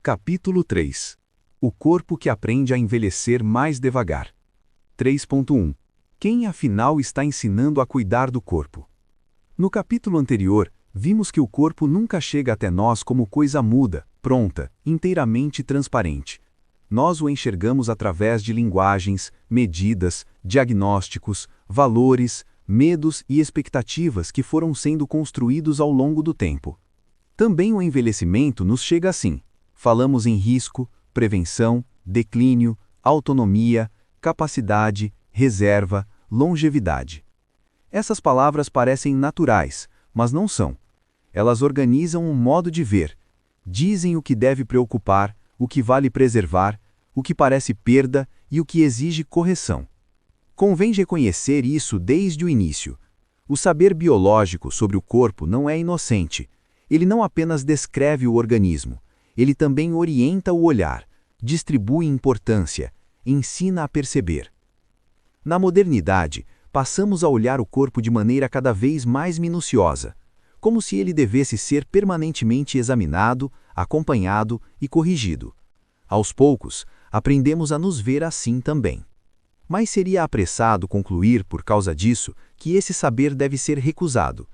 Capítulo 3. O corpo que aprende a envelhecer mais devagar. 3.1. Quem afinal está ensinando a cuidar do corpo? No capítulo anterior, vimos que o corpo nunca chega até nós como coisa muda, pronta, inteiramente transparente. Nós o enxergamos através de linguagens, medidas, diagnósticos, valores, medos e expectativas que foram sendo construídos ao longo do tempo. Também o envelhecimento nos chega assim. Falamos em risco, prevenção, declínio, autonomia, capacidade, reserva, longevidade. Essas palavras parecem naturais, mas não são. Elas organizam um modo de ver, dizem o que deve preocupar, o que vale preservar, o que parece perda e o que exige correção. Convém reconhecer isso desde o início. O saber biológico sobre o corpo não é inocente. Ele não apenas descreve o organismo, ele também orienta o olhar, distribui importância, ensina a perceber. Na modernidade, passamos a olhar o corpo de maneira cada vez mais minuciosa, como se ele devesse ser permanentemente examinado, acompanhado e corrigido. Aos poucos, aprendemos a nos ver assim também. Mas seria apressado concluir, por causa disso, que esse saber deve ser recusado.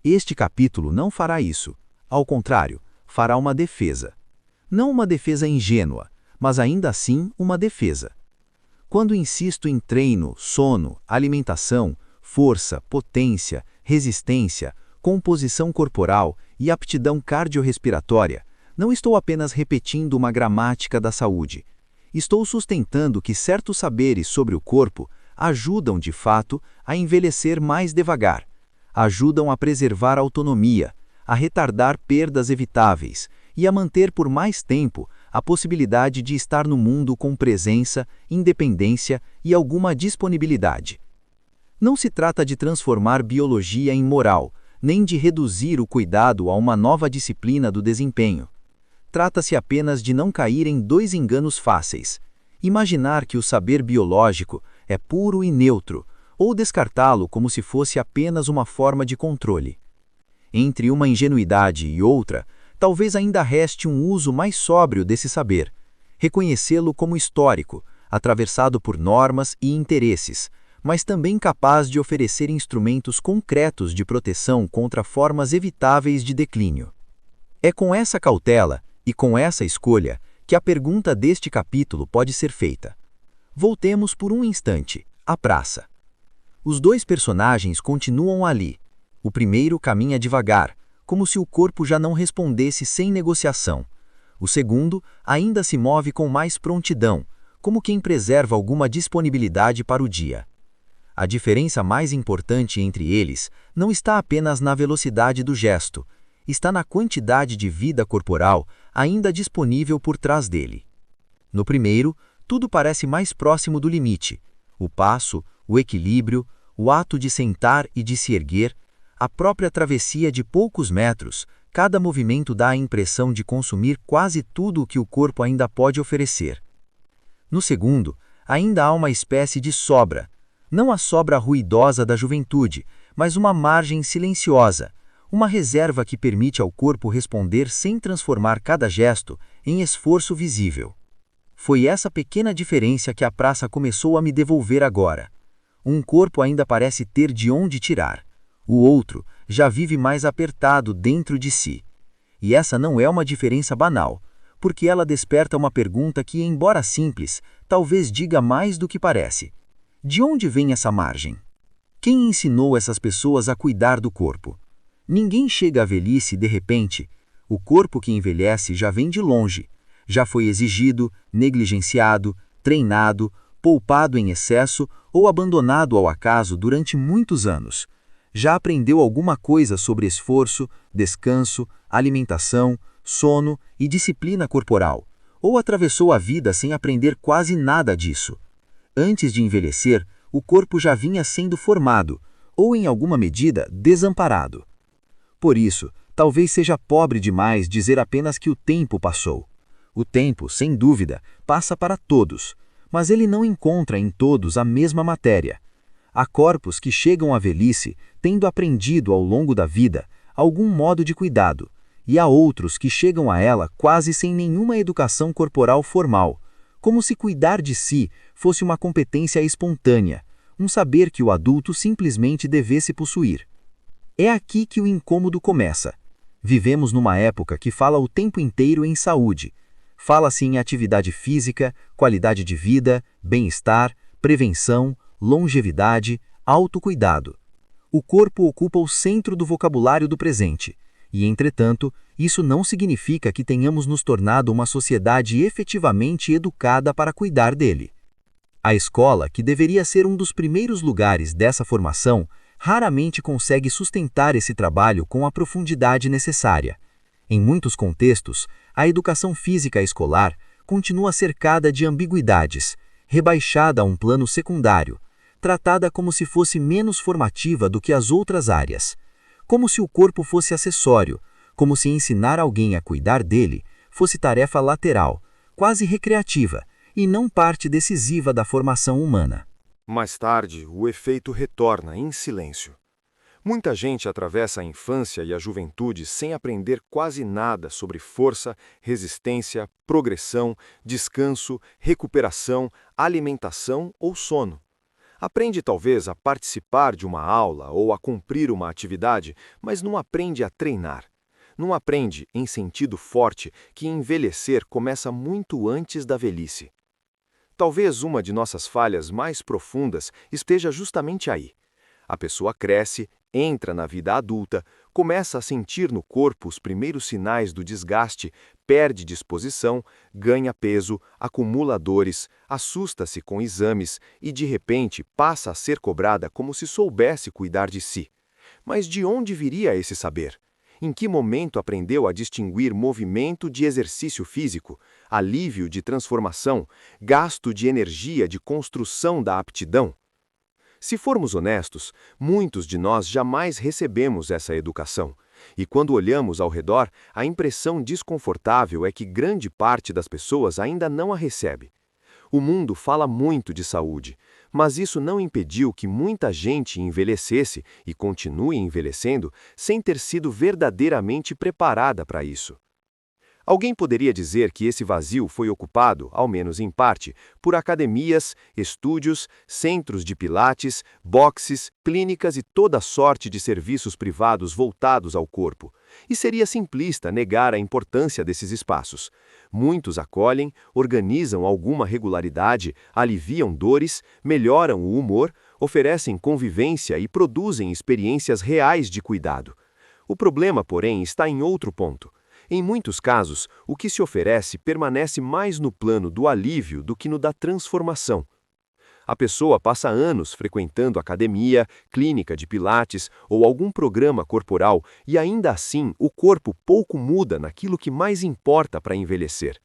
Este capítulo não fará isso. Ao contrário, fará uma defesa. Não uma defesa ingênua, mas ainda assim uma defesa. Quando insisto em treino, sono, alimentação, força, potência, resistência, composição corporal e aptidão cardiorrespiratória, não estou apenas repetindo uma gramática da saúde. Estou sustentando que certos saberes sobre o corpo ajudam, de fato, a envelhecer mais devagar, ajudam a preservar a autonomia, a retardar perdas evitáveis e a manter por mais tempo a possibilidade de estar no mundo com presença, independência e alguma disponibilidade. Não se trata de transformar biologia em moral, nem de reduzir o cuidado a uma nova disciplina do desempenho. Trata-se apenas de não cair em dois enganos fáceis: imaginar que o saber biológico é puro e neutro, ou descartá-lo como se fosse apenas uma forma de controle. Entre uma ingenuidade e outra, talvez ainda reste um uso mais sóbrio desse saber, reconhecê-lo como histórico, atravessado por normas e interesses, mas também capaz de oferecer instrumentos concretos de proteção contra formas evitáveis de declínio. É com essa cautela e com essa escolha que a pergunta deste capítulo pode ser feita. Voltemos por um instante à praça. Os dois personagens continuam ali. O primeiro caminha devagar, como se o corpo já não respondesse sem negociação. O segundo ainda se move com mais prontidão, como quem preserva alguma disponibilidade para o dia. A diferença mais importante entre eles não está apenas na velocidade do gesto, está na quantidade de vida corporal ainda disponível por trás dele. No primeiro, tudo parece mais próximo do limite. O passo, o equilíbrio, o ato de sentar e de se erguer, a própria travessia de poucos metros, cada movimento dá a impressão de consumir quase tudo o que o corpo ainda pode oferecer. No segundo, ainda há uma espécie de sobra, não a sobra ruidosa da juventude, mas uma margem silenciosa, uma reserva que permite ao corpo responder sem transformar cada gesto em esforço visível. Foi essa pequena diferença que a praça começou a me devolver agora. Um corpo ainda parece ter de onde tirar. O outro já vive mais apertado dentro de si. E essa não é uma diferença banal, porque ela desperta uma pergunta que, embora simples, talvez diga mais do que parece. De onde vem essa margem? Quem ensinou essas pessoas a cuidar do corpo? Ninguém chega à velhice de repente. O corpo que envelhece já vem de longe. Já foi exigido, negligenciado, treinado, poupado em excesso ou abandonado ao acaso durante muitos anos. Já aprendeu alguma coisa sobre esforço, descanso, alimentação, sono e disciplina corporal, ou atravessou a vida sem aprender quase nada disso. Antes de envelhecer, o corpo já vinha sendo formado, ou em alguma medida desamparado. Por isso, talvez seja pobre demais dizer apenas que o tempo passou. O tempo, sem dúvida, passa para todos, mas ele não encontra em todos a mesma matéria. Há corpos que chegam à velhice tendo aprendido ao longo da vida algum modo de cuidado, e há outros que chegam a ela quase sem nenhuma educação corporal formal, como se cuidar de si fosse uma competência espontânea, um saber que o adulto simplesmente devesse possuir. É aqui que o incômodo começa. Vivemos numa época que fala o tempo inteiro em saúde. Fala-se em atividade física, qualidade de vida, bem-estar, prevenção, longevidade, autocuidado. O corpo ocupa o centro do vocabulário do presente, e, entretanto, isso não significa que tenhamos nos tornado uma sociedade efetivamente educada para cuidar dele. A escola, que deveria ser um dos primeiros lugares dessa formação, raramente consegue sustentar esse trabalho com a profundidade necessária. Em muitos contextos, a educação física escolar continua cercada de ambiguidades, rebaixada a um plano secundário, tratada como se fosse menos formativa do que as outras áreas, como se o corpo fosse acessório, como se ensinar alguém a cuidar dele fosse tarefa lateral, quase recreativa, e não parte decisiva da formação humana. Mais tarde, o efeito retorna em silêncio. Muita gente atravessa a infância e a juventude sem aprender quase nada sobre força, resistência, progressão, descanso, recuperação, alimentação ou sono. Aprende talvez a participar de uma aula ou a cumprir uma atividade, mas não aprende a treinar. Não aprende, em sentido forte, que envelhecer começa muito antes da velhice. Talvez uma de nossas falhas mais profundas esteja justamente aí. A pessoa cresce, entra na vida adulta, começa a sentir no corpo os primeiros sinais do desgaste, perde disposição, ganha peso, acumula dores, assusta-se com exames e, de repente, passa a ser cobrada como se soubesse cuidar de si. Mas de onde viria esse saber? Em que momento aprendeu a distinguir movimento de exercício físico, alívio de transformação, gasto de energia de construção da aptidão? Se formos honestos, muitos de nós jamais recebemos essa educação. E quando olhamos ao redor, a impressão desconfortável é que grande parte das pessoas ainda não a recebe. O mundo fala muito de saúde, mas isso não impediu que muita gente envelhecesse e continue envelhecendo sem ter sido verdadeiramente preparada para isso. Alguém poderia dizer que esse vazio foi ocupado, ao menos em parte, por academias, estúdios, centros de pilates, boxes, clínicas e toda sorte de serviços privados voltados ao corpo. E seria simplista negar a importância desses espaços. Muitos acolhem, organizam alguma regularidade, aliviam dores, melhoram o humor, oferecem convivência e produzem experiências reais de cuidado. O problema, porém, está em outro ponto. Em muitos casos, o que se oferece permanece mais no plano do alívio do que no da transformação. A pessoa passa anos frequentando academia, clínica de pilates ou algum programa corporal e ainda assim o corpo pouco muda naquilo que mais importa para envelhecer.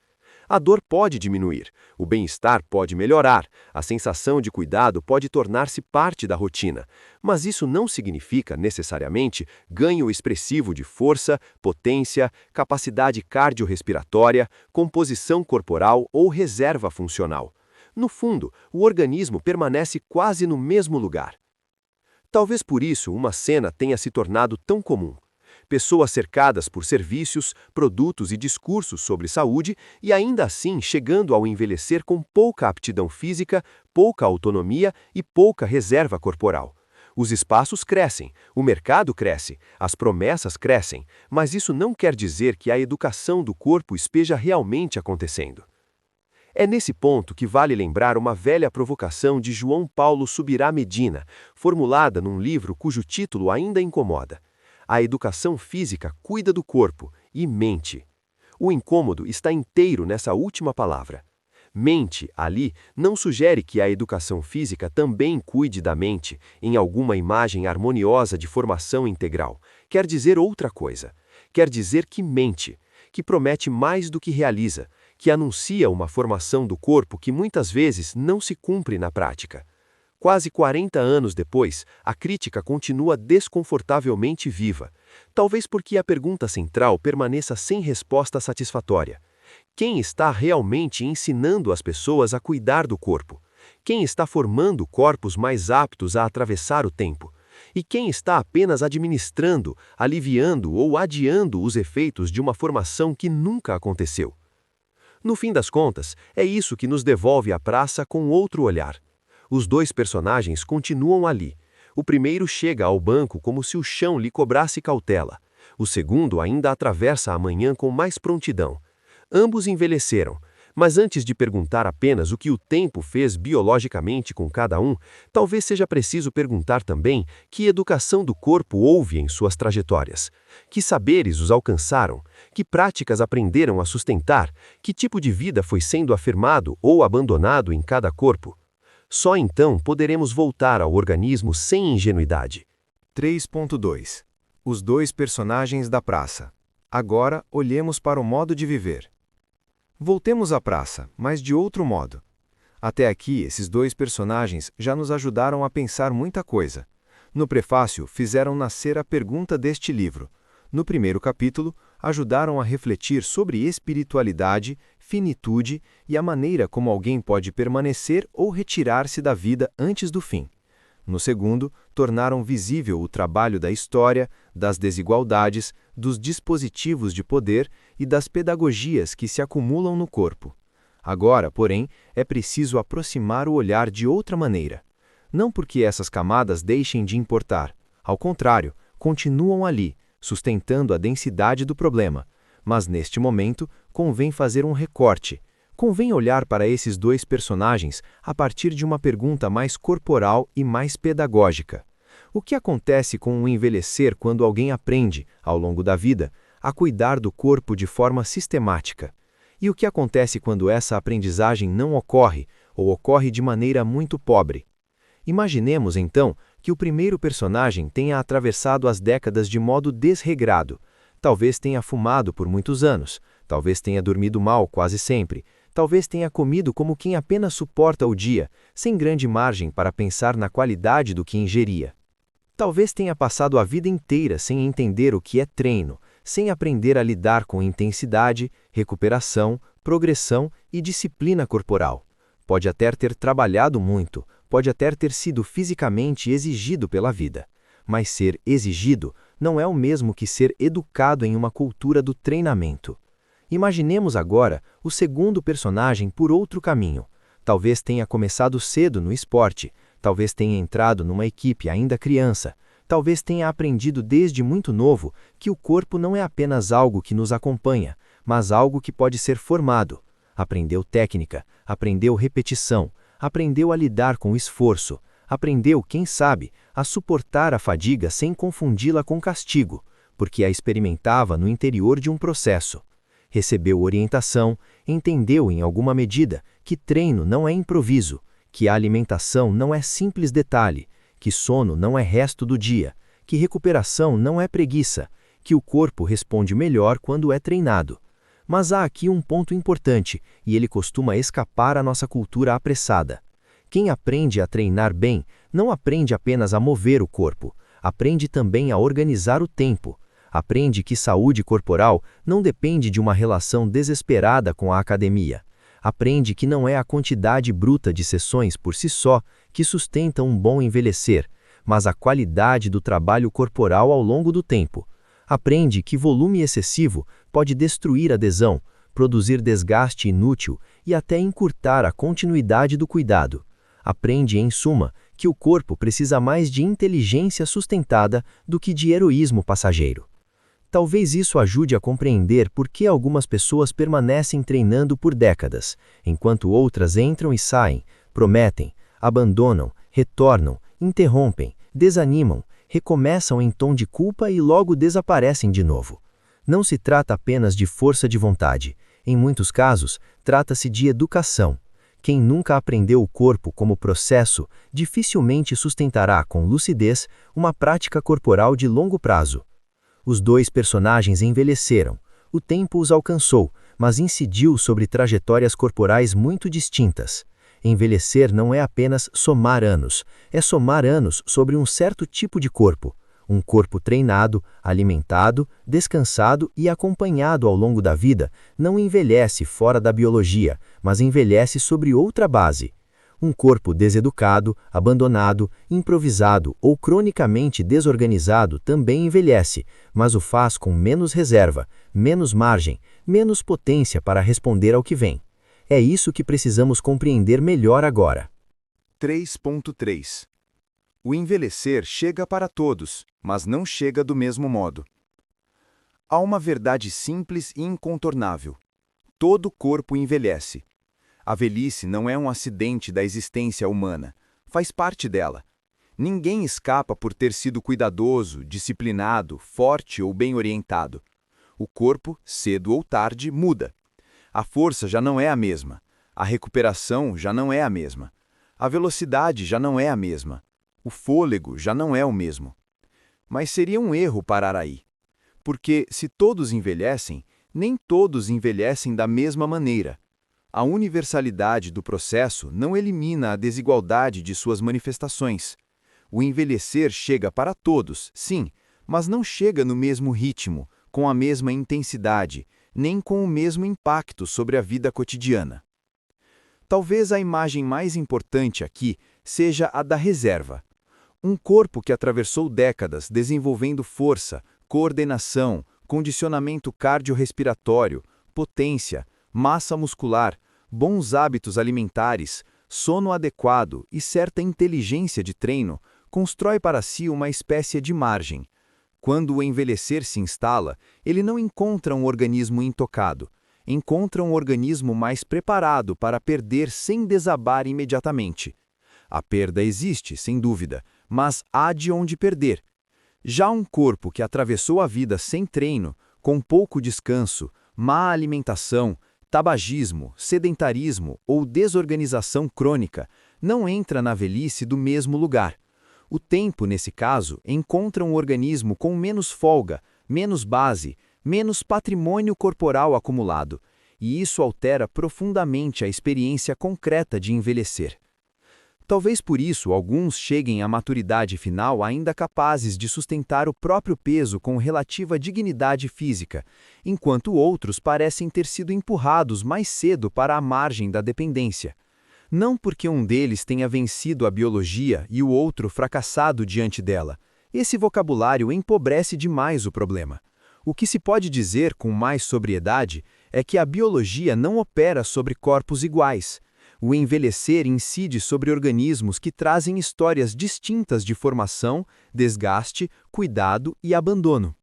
A dor pode diminuir, o bem-estar pode melhorar, a sensação de cuidado pode tornar-se parte da rotina, mas isso não significa, necessariamente, ganho expressivo de força, potência, capacidade cardiorrespiratória, composição corporal ou reserva funcional. No fundo, o organismo permanece quase no mesmo lugar. Talvez por isso uma cena tenha se tornado tão comum. Pessoas cercadas por serviços, produtos e discursos sobre saúde e ainda assim chegando ao envelhecer com pouca aptidão física, pouca autonomia e pouca reserva corporal. Os espaços crescem, o mercado cresce, as promessas crescem, mas isso não quer dizer que a educação do corpo esteja realmente acontecendo. É nesse ponto que vale lembrar uma velha provocação de João Paulo Subirá Medina, formulada num livro cujo título ainda incomoda. A educação física cuida do corpo e mente. O incômodo está inteiro nessa última palavra. Mente, ali, não sugere que a educação física também cuide da mente, em alguma imagem harmoniosa de formação integral. Quer dizer outra coisa. Quer dizer que mente, que promete mais do que realiza, que anuncia uma formação do corpo que muitas vezes não se cumpre na prática. Quase 40 anos depois, a crítica continua desconfortavelmente viva, talvez porque a pergunta central permaneça sem resposta satisfatória. Quem está realmente ensinando as pessoas a cuidar do corpo? Quem está formando corpos mais aptos a atravessar o tempo? e quem está apenas administrando, aliviando ou adiando os efeitos de uma formação que nunca aconteceu. No fim das contas, é isso que nos devolve a praça com outro olhar. Os dois personagens continuam ali. O primeiro chega ao banco como se o chão lhe cobrasse cautela. O segundo ainda atravessa a manhã com mais prontidão. Ambos envelheceram, mas antes de perguntar apenas o que o tempo fez biologicamente com cada um, talvez seja preciso perguntar também que educação do corpo houve em suas trajetórias, que saberes os alcançaram, que práticas aprenderam a sustentar, que tipo de vida foi sendo afirmado ou abandonado em cada corpo. Só então poderemos voltar ao organismo sem ingenuidade. 3.2 Os dois personagens da praça. Agora olhemos para o modo de viver. Voltemos à praça, mas de outro modo. Até aqui, esses dois personagens já nos ajudaram a pensar muita coisa. No prefácio, fizeram nascer a pergunta deste livro. No primeiro capítulo, ajudaram a refletir sobre espiritualidade, finitude e a maneira como alguém pode permanecer ou retirar-se da vida antes do fim. No segundo, tornaram visível o trabalho da história, das desigualdades, dos dispositivos de poder e das pedagogias que se acumulam no corpo. Agora, porém, é preciso aproximar o olhar de outra maneira. Não porque essas camadas deixem de importar. Ao contrário, continuam ali, sustentando a densidade do problema. Mas neste momento, convém fazer um recorte. Convém olhar para esses dois personagens a partir de uma pergunta mais corporal e mais pedagógica. O que acontece com o envelhecer quando alguém aprende, ao longo da vida, a cuidar do corpo de forma sistemática? E o que acontece quando essa aprendizagem não ocorre, ou ocorre de maneira muito pobre? Imaginemos, então, que o primeiro personagem tenha atravessado as décadas de modo desregrado. Talvez tenha fumado por muitos anos, talvez tenha dormido mal quase sempre, talvez tenha comido como quem apenas suporta o dia, sem grande margem para pensar na qualidade do que ingeria. Talvez tenha passado a vida inteira sem entender o que é treino, sem aprender a lidar com intensidade, recuperação, progressão e disciplina corporal. Pode até ter trabalhado muito, pode até ter sido fisicamente exigido pela vida. Mas ser exigido não é o mesmo que ser educado em uma cultura do treinamento. Imaginemos agora o segundo personagem por outro caminho. Talvez tenha começado cedo no esporte, talvez tenha entrado numa equipe ainda criança, talvez tenha aprendido desde muito novo que o corpo não é apenas algo que nos acompanha, mas algo que pode ser formado. Aprendeu técnica, aprendeu repetição, aprendeu a lidar com o esforço, aprendeu, quem sabe, a suportar a fadiga sem confundi-la com castigo, porque a experimentava no interior de um processo. Recebeu orientação, entendeu em alguma medida que treino não é improviso, que a alimentação não é simples detalhe, que sono não é resto do dia, que recuperação não é preguiça, que o corpo responde melhor quando é treinado. Mas há aqui um ponto importante, e ele costuma escapar à nossa cultura apressada. Quem aprende a treinar bem, não aprende apenas a mover o corpo, aprende também a organizar o tempo. Aprende que saúde corporal não depende de uma relação desesperada com a academia. Aprende que não é a quantidade bruta de sessões por si só que sustenta um bom envelhecer, mas a qualidade do trabalho corporal ao longo do tempo. Aprende que volume excessivo pode destruir adesão, produzir desgaste inútil e até encurtar a continuidade do cuidado. Aprende, em suma, que o corpo precisa mais de inteligência sustentada do que de heroísmo passageiro. Talvez isso ajude a compreender por que algumas pessoas permanecem treinando por décadas, enquanto outras entram e saem, prometem, abandonam, retornam, interrompem, desanimam, recomeçam em tom de culpa e logo desaparecem de novo. Não se trata apenas de força de vontade. Em muitos casos, trata-se de educação. Quem nunca aprendeu o corpo como processo, dificilmente sustentará com lucidez uma prática corporal de longo prazo. Os dois personagens envelheceram. O tempo os alcançou, mas incidiu sobre trajetórias corporais muito distintas. Envelhecer não é apenas somar anos, é somar anos sobre um certo tipo de corpo. Um corpo treinado, alimentado, descansado e acompanhado ao longo da vida não envelhece fora da biologia, mas envelhece sobre outra base. Um corpo deseducado, abandonado, improvisado ou cronicamente desorganizado também envelhece, mas o faz com menos reserva, menos margem, menos potência para responder ao que vem. É isso que precisamos compreender melhor agora. 3.3 O envelhecer chega para todos, mas não chega do mesmo modo. Há uma verdade simples e incontornável. Todo corpo envelhece. A velhice não é um acidente da existência humana, faz parte dela. Ninguém escapa por ter sido cuidadoso, disciplinado, forte ou bem orientado. O corpo, cedo ou tarde, muda. A força já não é a mesma. A recuperação já não é a mesma. A velocidade já não é a mesma. O fôlego já não é o mesmo. Mas seria um erro parar aí. Porque, se todos envelhecem, nem todos envelhecem da mesma maneira. A universalidade do processo não elimina a desigualdade de suas manifestações. O envelhecer chega para todos, sim, mas não chega no mesmo ritmo, com a mesma intensidade, nem com o mesmo impacto sobre a vida cotidiana. Talvez a imagem mais importante aqui seja a da reserva. Um corpo que atravessou décadas desenvolvendo força, coordenação, condicionamento cardiorrespiratório, potência, massa muscular, bons hábitos alimentares, sono adequado e certa inteligência de treino, constrói para si uma espécie de margem. Quando o envelhecer se instala, ele não encontra um organismo intocado, encontra um organismo mais preparado para perder sem desabar imediatamente. A perda existe, sem dúvida, mas há de onde perder. Já um corpo que atravessou a vida sem treino, com pouco descanso, má alimentação, tabagismo, sedentarismo ou desorganização crônica, não entra na velhice do mesmo lugar. O tempo, nesse caso, encontra um organismo com menos folga, menos base, menos patrimônio corporal acumulado, e isso altera profundamente a experiência concreta de envelhecer. Talvez por isso alguns cheguem à maturidade final ainda capazes de sustentar o próprio peso com relativa dignidade física, enquanto outros parecem ter sido empurrados mais cedo para a margem da dependência. Não porque um deles tenha vencido a biologia e o outro fracassado diante dela. Esse vocabulário empobrece demais o problema. O que se pode dizer com mais sobriedade é que a biologia não opera sobre corpos iguais. O envelhecer incide sobre organismos que trazem histórias distintas de formação, desgaste, cuidado e abandono.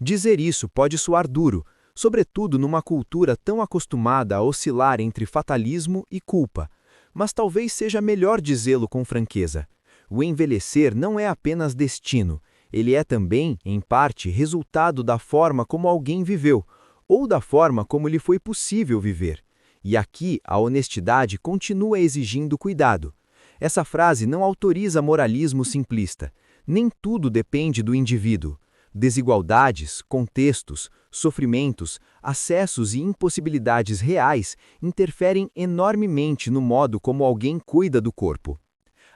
Dizer isso pode soar duro, sobretudo numa cultura tão acostumada a oscilar entre fatalismo e culpa, mas talvez seja melhor dizê-lo com franqueza. O envelhecer não é apenas destino, ele é também, em parte, resultado da forma como alguém viveu, ou da forma como lhe foi possível viver. E aqui a honestidade continua exigindo cuidado. Essa frase não autoriza moralismo simplista. Nem tudo depende do indivíduo. Desigualdades, contextos, sofrimentos, acessos e impossibilidades reais interferem enormemente no modo como alguém cuida do corpo.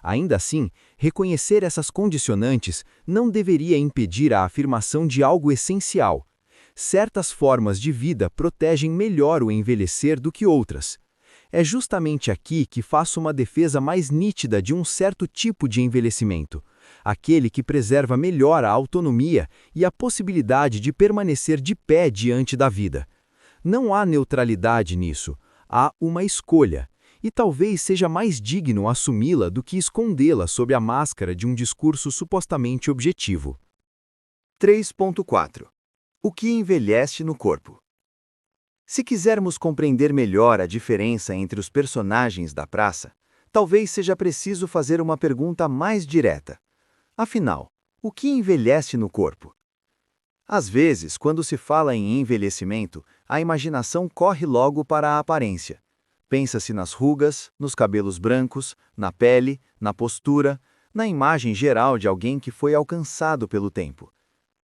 Ainda assim, reconhecer essas condicionantes não deveria impedir a afirmação de algo essencial. Certas formas de vida protegem melhor o envelhecer do que outras. É justamente aqui que faço uma defesa mais nítida de um certo tipo de envelhecimento, aquele que preserva melhor a autonomia e a possibilidade de permanecer de pé diante da vida. Não há neutralidade nisso, há uma escolha, e talvez seja mais digno assumi-la do que escondê-la sob a máscara de um discurso supostamente objetivo. 3.4 O que envelhece no corpo? Se quisermos compreender melhor a diferença entre os personagens da praça, talvez seja preciso fazer uma pergunta mais direta. Afinal, o que envelhece no corpo? Às vezes, quando se fala em envelhecimento, a imaginação corre logo para a aparência. Pensa-se nas rugas, nos cabelos brancos, na pele, na postura, na imagem geral de alguém que foi alcançado pelo tempo.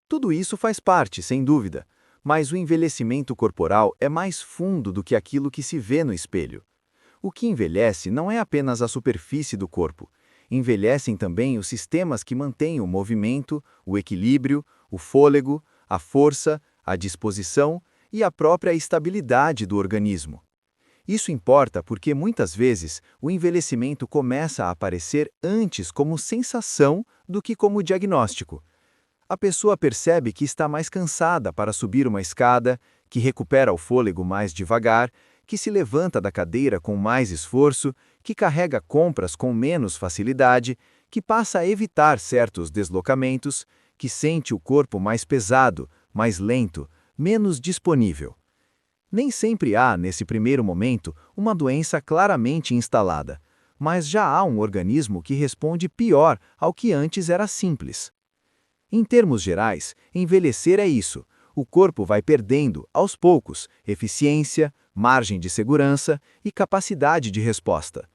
Tudo isso faz parte, sem dúvida, mas o envelhecimento corporal é mais fundo do que aquilo que se vê no espelho. O que envelhece não é apenas a superfície do corpo. Envelhecem também os sistemas que mantêm o movimento, o equilíbrio, o fôlego, a força, a disposição e a própria estabilidade do organismo. Isso importa porque muitas vezes o envelhecimento começa a aparecer antes como sensação do que como diagnóstico. A pessoa percebe que está mais cansada para subir uma escada, que recupera o fôlego mais devagar, que se levanta da cadeira com mais esforço, que carrega compras com menos facilidade, que passa a evitar certos deslocamentos, que sente o corpo mais pesado, mais lento, menos disponível. Nem sempre há, nesse primeiro momento, uma doença claramente instalada, mas já há um organismo que responde pior ao que antes era simples. Em termos gerais, envelhecer é isso. O corpo vai perdendo, aos poucos, eficiência, margem de segurança e capacidade de resposta.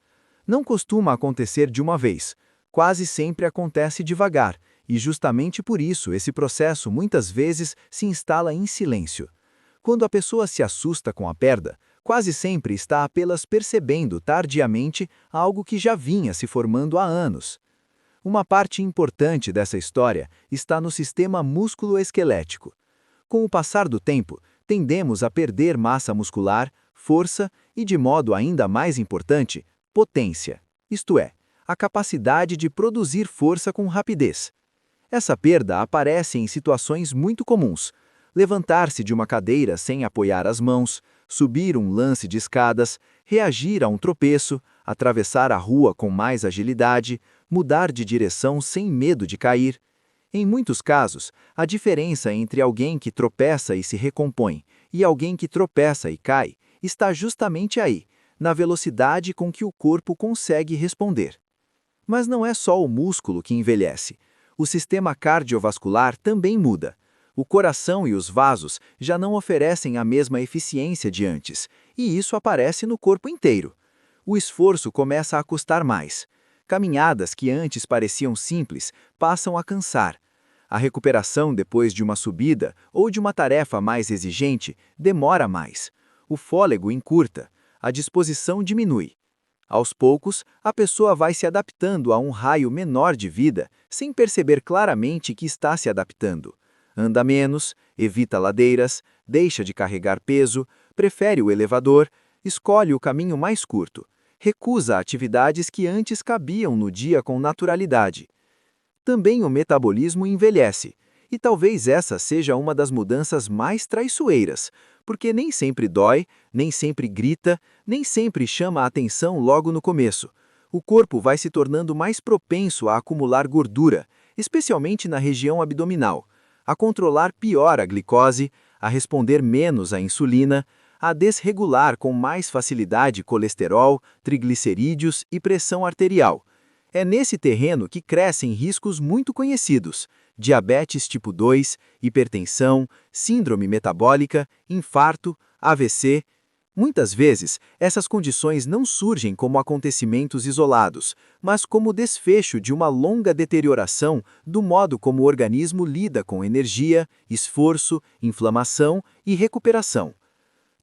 Não costuma acontecer de uma vez, quase sempre acontece devagar, e justamente por isso esse processo muitas vezes se instala em silêncio. Quando a pessoa se assusta com a perda, quase sempre está apenas percebendo tardiamente algo que já vinha se formando há anos. Uma parte importante dessa história está no sistema músculo-esquelético. Com o passar do tempo, tendemos a perder massa muscular, força e, de modo ainda mais importante, potência, isto é, a capacidade de produzir força com rapidez. Essa perda aparece em situações muito comuns: levantar-se de uma cadeira sem apoiar as mãos, subir um lance de escadas, reagir a um tropeço, atravessar a rua com mais agilidade, mudar de direção sem medo de cair. Em muitos casos, a diferença entre alguém que tropeça e se recompõe e alguém que tropeça e cai está justamente aí, na velocidade com que o corpo consegue responder. Mas não é só o músculo que envelhece. O sistema cardiovascular também muda. O coração e os vasos já não oferecem a mesma eficiência de antes, e isso aparece no corpo inteiro. O esforço começa a custar mais. Caminhadas que antes pareciam simples passam a cansar. A recuperação depois de uma subida ou de uma tarefa mais exigente demora mais. O fôlego encurta, a disposição diminui. Aos poucos, a pessoa vai se adaptando a um raio menor de vida, sem perceber claramente que está se adaptando. Anda menos, evita ladeiras, deixa de carregar peso, prefere o elevador, escolhe o caminho mais curto, recusa atividades que antes cabiam no dia com naturalidade. Também o metabolismo envelhece, e talvez essa seja uma das mudanças mais traiçoeiras, porque nem sempre dói, nem sempre grita, nem sempre chama a atenção logo no começo. O corpo vai se tornando mais propenso a acumular gordura, especialmente na região abdominal, a controlar pior a glicose, a responder menos à insulina, a desregular com mais facilidade colesterol, triglicerídeos e pressão arterial. É nesse terreno que crescem riscos muito conhecidos: diabetes tipo 2, hipertensão, síndrome metabólica, infarto, AVC. Muitas vezes, essas condições não surgem como acontecimentos isolados, mas como desfecho de uma longa deterioração do modo como o organismo lida com energia, esforço, inflamação e recuperação.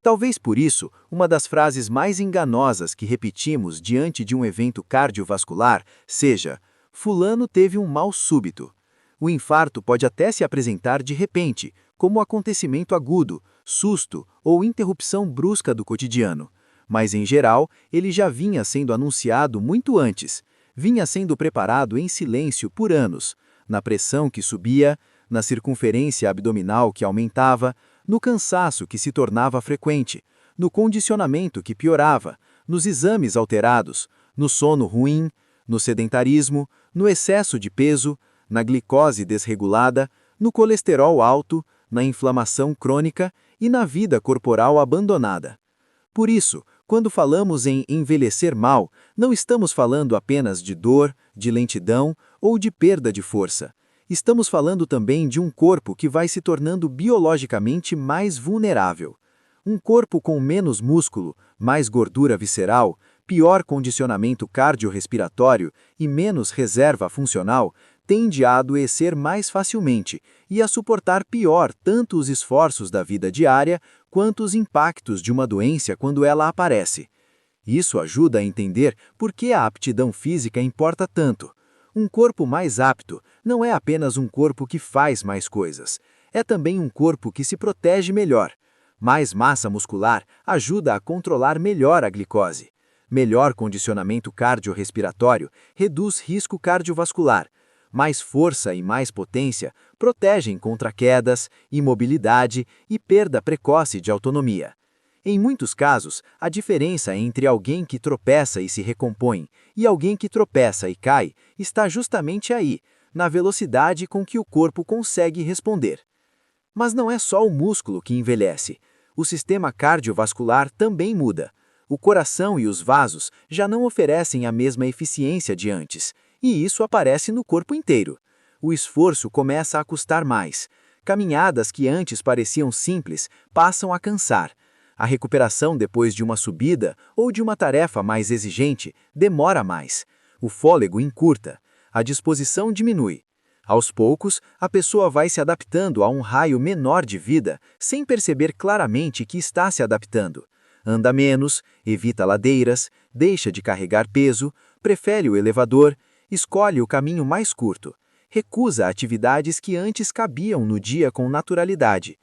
Talvez por isso, uma das frases mais enganosas que repetimos diante de um evento cardiovascular seja: "Fulano teve um mal súbito". O infarto pode até se apresentar de repente, como acontecimento agudo, susto ou interrupção brusca do cotidiano. Mas, em geral, ele já vinha sendo anunciado muito antes, vinha sendo preparado em silêncio por anos, na pressão que subia, na circunferência abdominal que aumentava, no cansaço que se tornava frequente, no condicionamento que piorava, nos exames alterados, no sono ruim, no sedentarismo, no excesso de peso, na glicose desregulada, no colesterol alto, na inflamação crônica e na vida corporal abandonada. Por isso, quando falamos em envelhecer mal, não estamos falando apenas de dor, de lentidão ou de perda de força. Estamos falando também de um corpo que vai se tornando biologicamente mais vulnerável. Um corpo com menos músculo, mais gordura visceral, pior condicionamento cardiorrespiratório e menos reserva funcional tende a adoecer mais facilmente e a suportar pior tanto os esforços da vida diária quanto os impactos de uma doença quando ela aparece. Isso ajuda a entender por que a aptidão física importa tanto. Um corpo mais apto não é apenas um corpo que faz mais coisas, é também um corpo que se protege melhor. Mais massa muscular ajuda a controlar melhor a glicose. Melhor condicionamento cardiorrespiratório reduz risco cardiovascular. Mais força e mais potência protegem contra quedas, imobilidade e perda precoce de autonomia. Em muitos casos, a diferença entre alguém que tropeça e se recompõe e alguém que tropeça e cai está justamente aí, na velocidade com que o corpo consegue responder. Mas não é só o músculo que envelhece. O sistema cardiovascular também muda. O coração e os vasos já não oferecem a mesma eficiência de antes, e isso aparece no corpo inteiro. O esforço começa a custar mais. Caminhadas que antes pareciam simples passam a cansar. A recuperação depois de uma subida ou de uma tarefa mais exigente demora mais. O fôlego encurta. A disposição diminui. Aos poucos, a pessoa vai se adaptando a um raio menor de vida, sem perceber claramente que está se adaptando. Anda menos, evita ladeiras, deixa de carregar peso, prefere o elevador, escolhe o caminho mais curto, recusa atividades que antes cabiam no dia com naturalidade.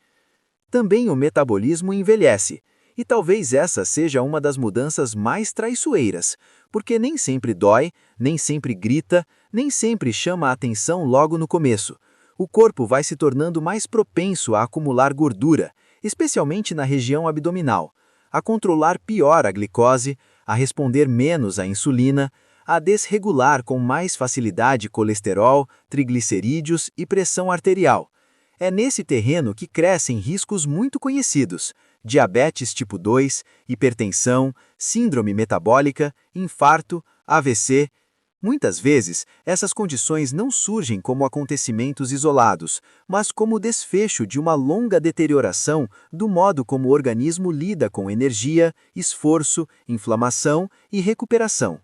Também o metabolismo envelhece, e talvez essa seja uma das mudanças mais traiçoeiras, porque nem sempre dói, nem sempre grita, nem sempre chama a atenção logo no começo. O corpo vai se tornando mais propenso a acumular gordura, especialmente na região abdominal, a controlar pior a glicose, a responder menos à insulina, a desregular com mais facilidade colesterol, triglicerídeos e pressão arterial. É nesse terreno que crescem riscos muito conhecidos: diabetes tipo 2, hipertensão, síndrome metabólica, infarto, AVC. Muitas vezes, essas condições não surgem como acontecimentos isolados, mas como desfecho de uma longa deterioração do modo como o organismo lida com energia, esforço, inflamação e recuperação.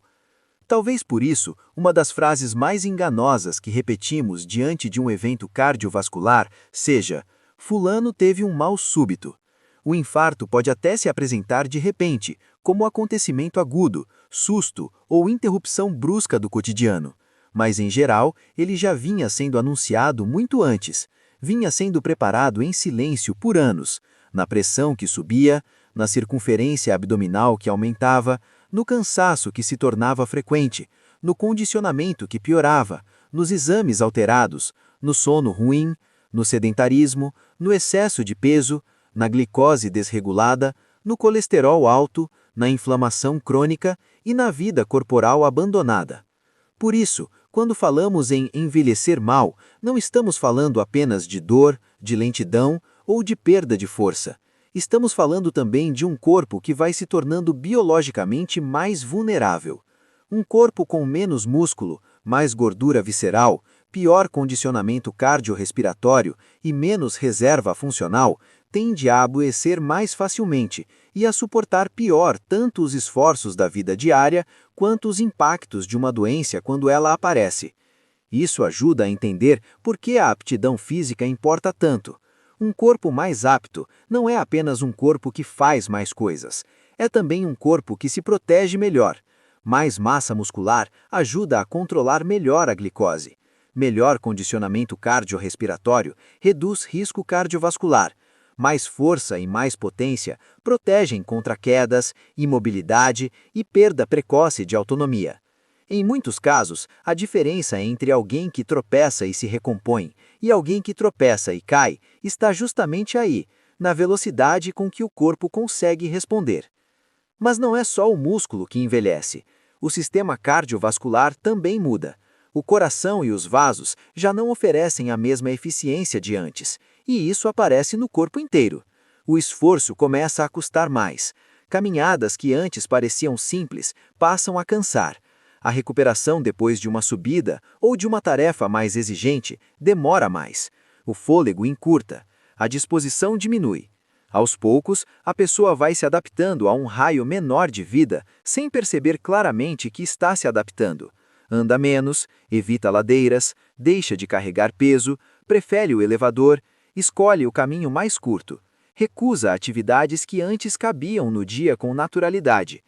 Talvez por isso, uma das frases mais enganosas que repetimos diante de um evento cardiovascular seja: "Fulano teve um mal súbito". O infarto pode até se apresentar de repente, como acontecimento agudo, susto ou interrupção brusca do cotidiano. Mas, em geral, ele já vinha sendo anunciado muito antes, vinha sendo preparado em silêncio por anos, na pressão que subia, na circunferência abdominal que aumentava, no cansaço que se tornava frequente, no condicionamento que piorava, nos exames alterados, no sono ruim, no sedentarismo, no excesso de peso, na glicose desregulada, no colesterol alto, na inflamação crônica e na vida corporal abandonada. Por isso, quando falamos em envelhecer mal, não estamos falando apenas de dor, de lentidão ou de perda de força. Estamos falando também de um corpo que vai se tornando biologicamente mais vulnerável. Um corpo com menos músculo, mais gordura visceral, pior condicionamento cardiorrespiratório e menos reserva funcional tende a adoecer mais facilmente e a suportar pior tanto os esforços da vida diária quanto os impactos de uma doença quando ela aparece. Isso ajuda a entender por que a aptidão física importa tanto. Um corpo mais apto não é apenas um corpo que faz mais coisas, é também um corpo que se protege melhor. Mais massa muscular ajuda a controlar melhor a glicose. Melhor condicionamento cardiorrespiratório reduz risco cardiovascular. Mais força e mais potência protegem contra quedas, imobilidade e perda precoce de autonomia. Em muitos casos, a diferença entre alguém que tropeça e se recompõe e alguém que tropeça e cai está justamente aí, na velocidade com que o corpo consegue responder. Mas não é só o músculo que envelhece. O sistema cardiovascular também muda. O coração e os vasos já não oferecem a mesma eficiência de antes, e isso aparece no corpo inteiro. O esforço começa a custar mais. Caminhadas que antes pareciam simples passam a cansar. A recuperação depois de uma subida ou de uma tarefa mais exigente demora mais. O fôlego encurta. A disposição diminui. Aos poucos, a pessoa vai se adaptando a um raio menor de vida sem perceber claramente que está se adaptando. Anda menos, evita ladeiras, deixa de carregar peso, prefere o elevador, escolhe o caminho mais curto, recusa atividades que antes cabiam no dia com naturalidade.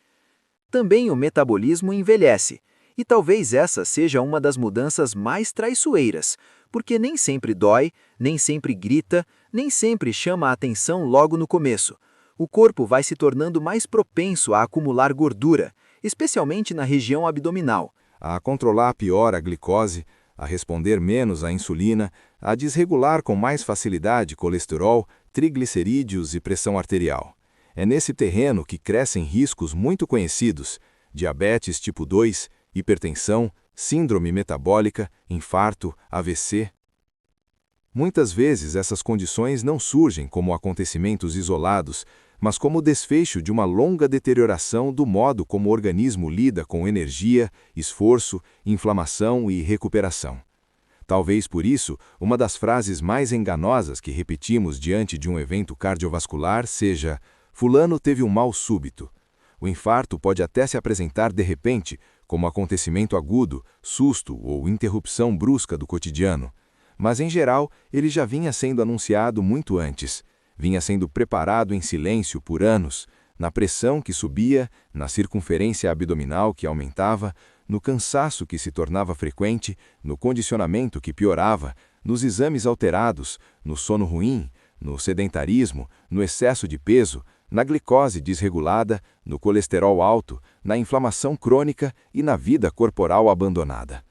Também o metabolismo envelhece, E talvez essa seja uma das mudanças mais traiçoeiras, porque nem sempre dói, nem sempre grita, nem sempre chama a atenção logo no começo. O corpo vai se tornando mais propenso a acumular gordura, especialmente na região abdominal. A controlar pior a glicose, a responder menos à insulina, a desregular com mais facilidade colesterol, triglicerídeos e pressão arterial. É nesse terreno que crescem riscos muito conhecidos: diabetes tipo 2, hipertensão, síndrome metabólica, infarto, AVC. Muitas vezes essas condições não surgem como acontecimentos isolados, mas como desfecho de uma longa deterioração do modo como o organismo lida com energia, esforço, inflamação e recuperação. Talvez por isso, uma das frases mais enganosas que repetimos diante de um evento cardiovascular seja: "Fulano teve um mal súbito". O infarto pode até se apresentar de repente, como acontecimento agudo, susto ou interrupção brusca do cotidiano. Mas, em geral, ele já vinha sendo anunciado muito antes. Vinha sendo preparado em silêncio por anos, na pressão que subia, na circunferência abdominal que aumentava, no cansaço que se tornava frequente, no condicionamento que piorava, nos exames alterados, no sono ruim, no sedentarismo, no excesso de peso, na glicose desregulada, no colesterol alto, na inflamação crônica e na vida corporal abandonada.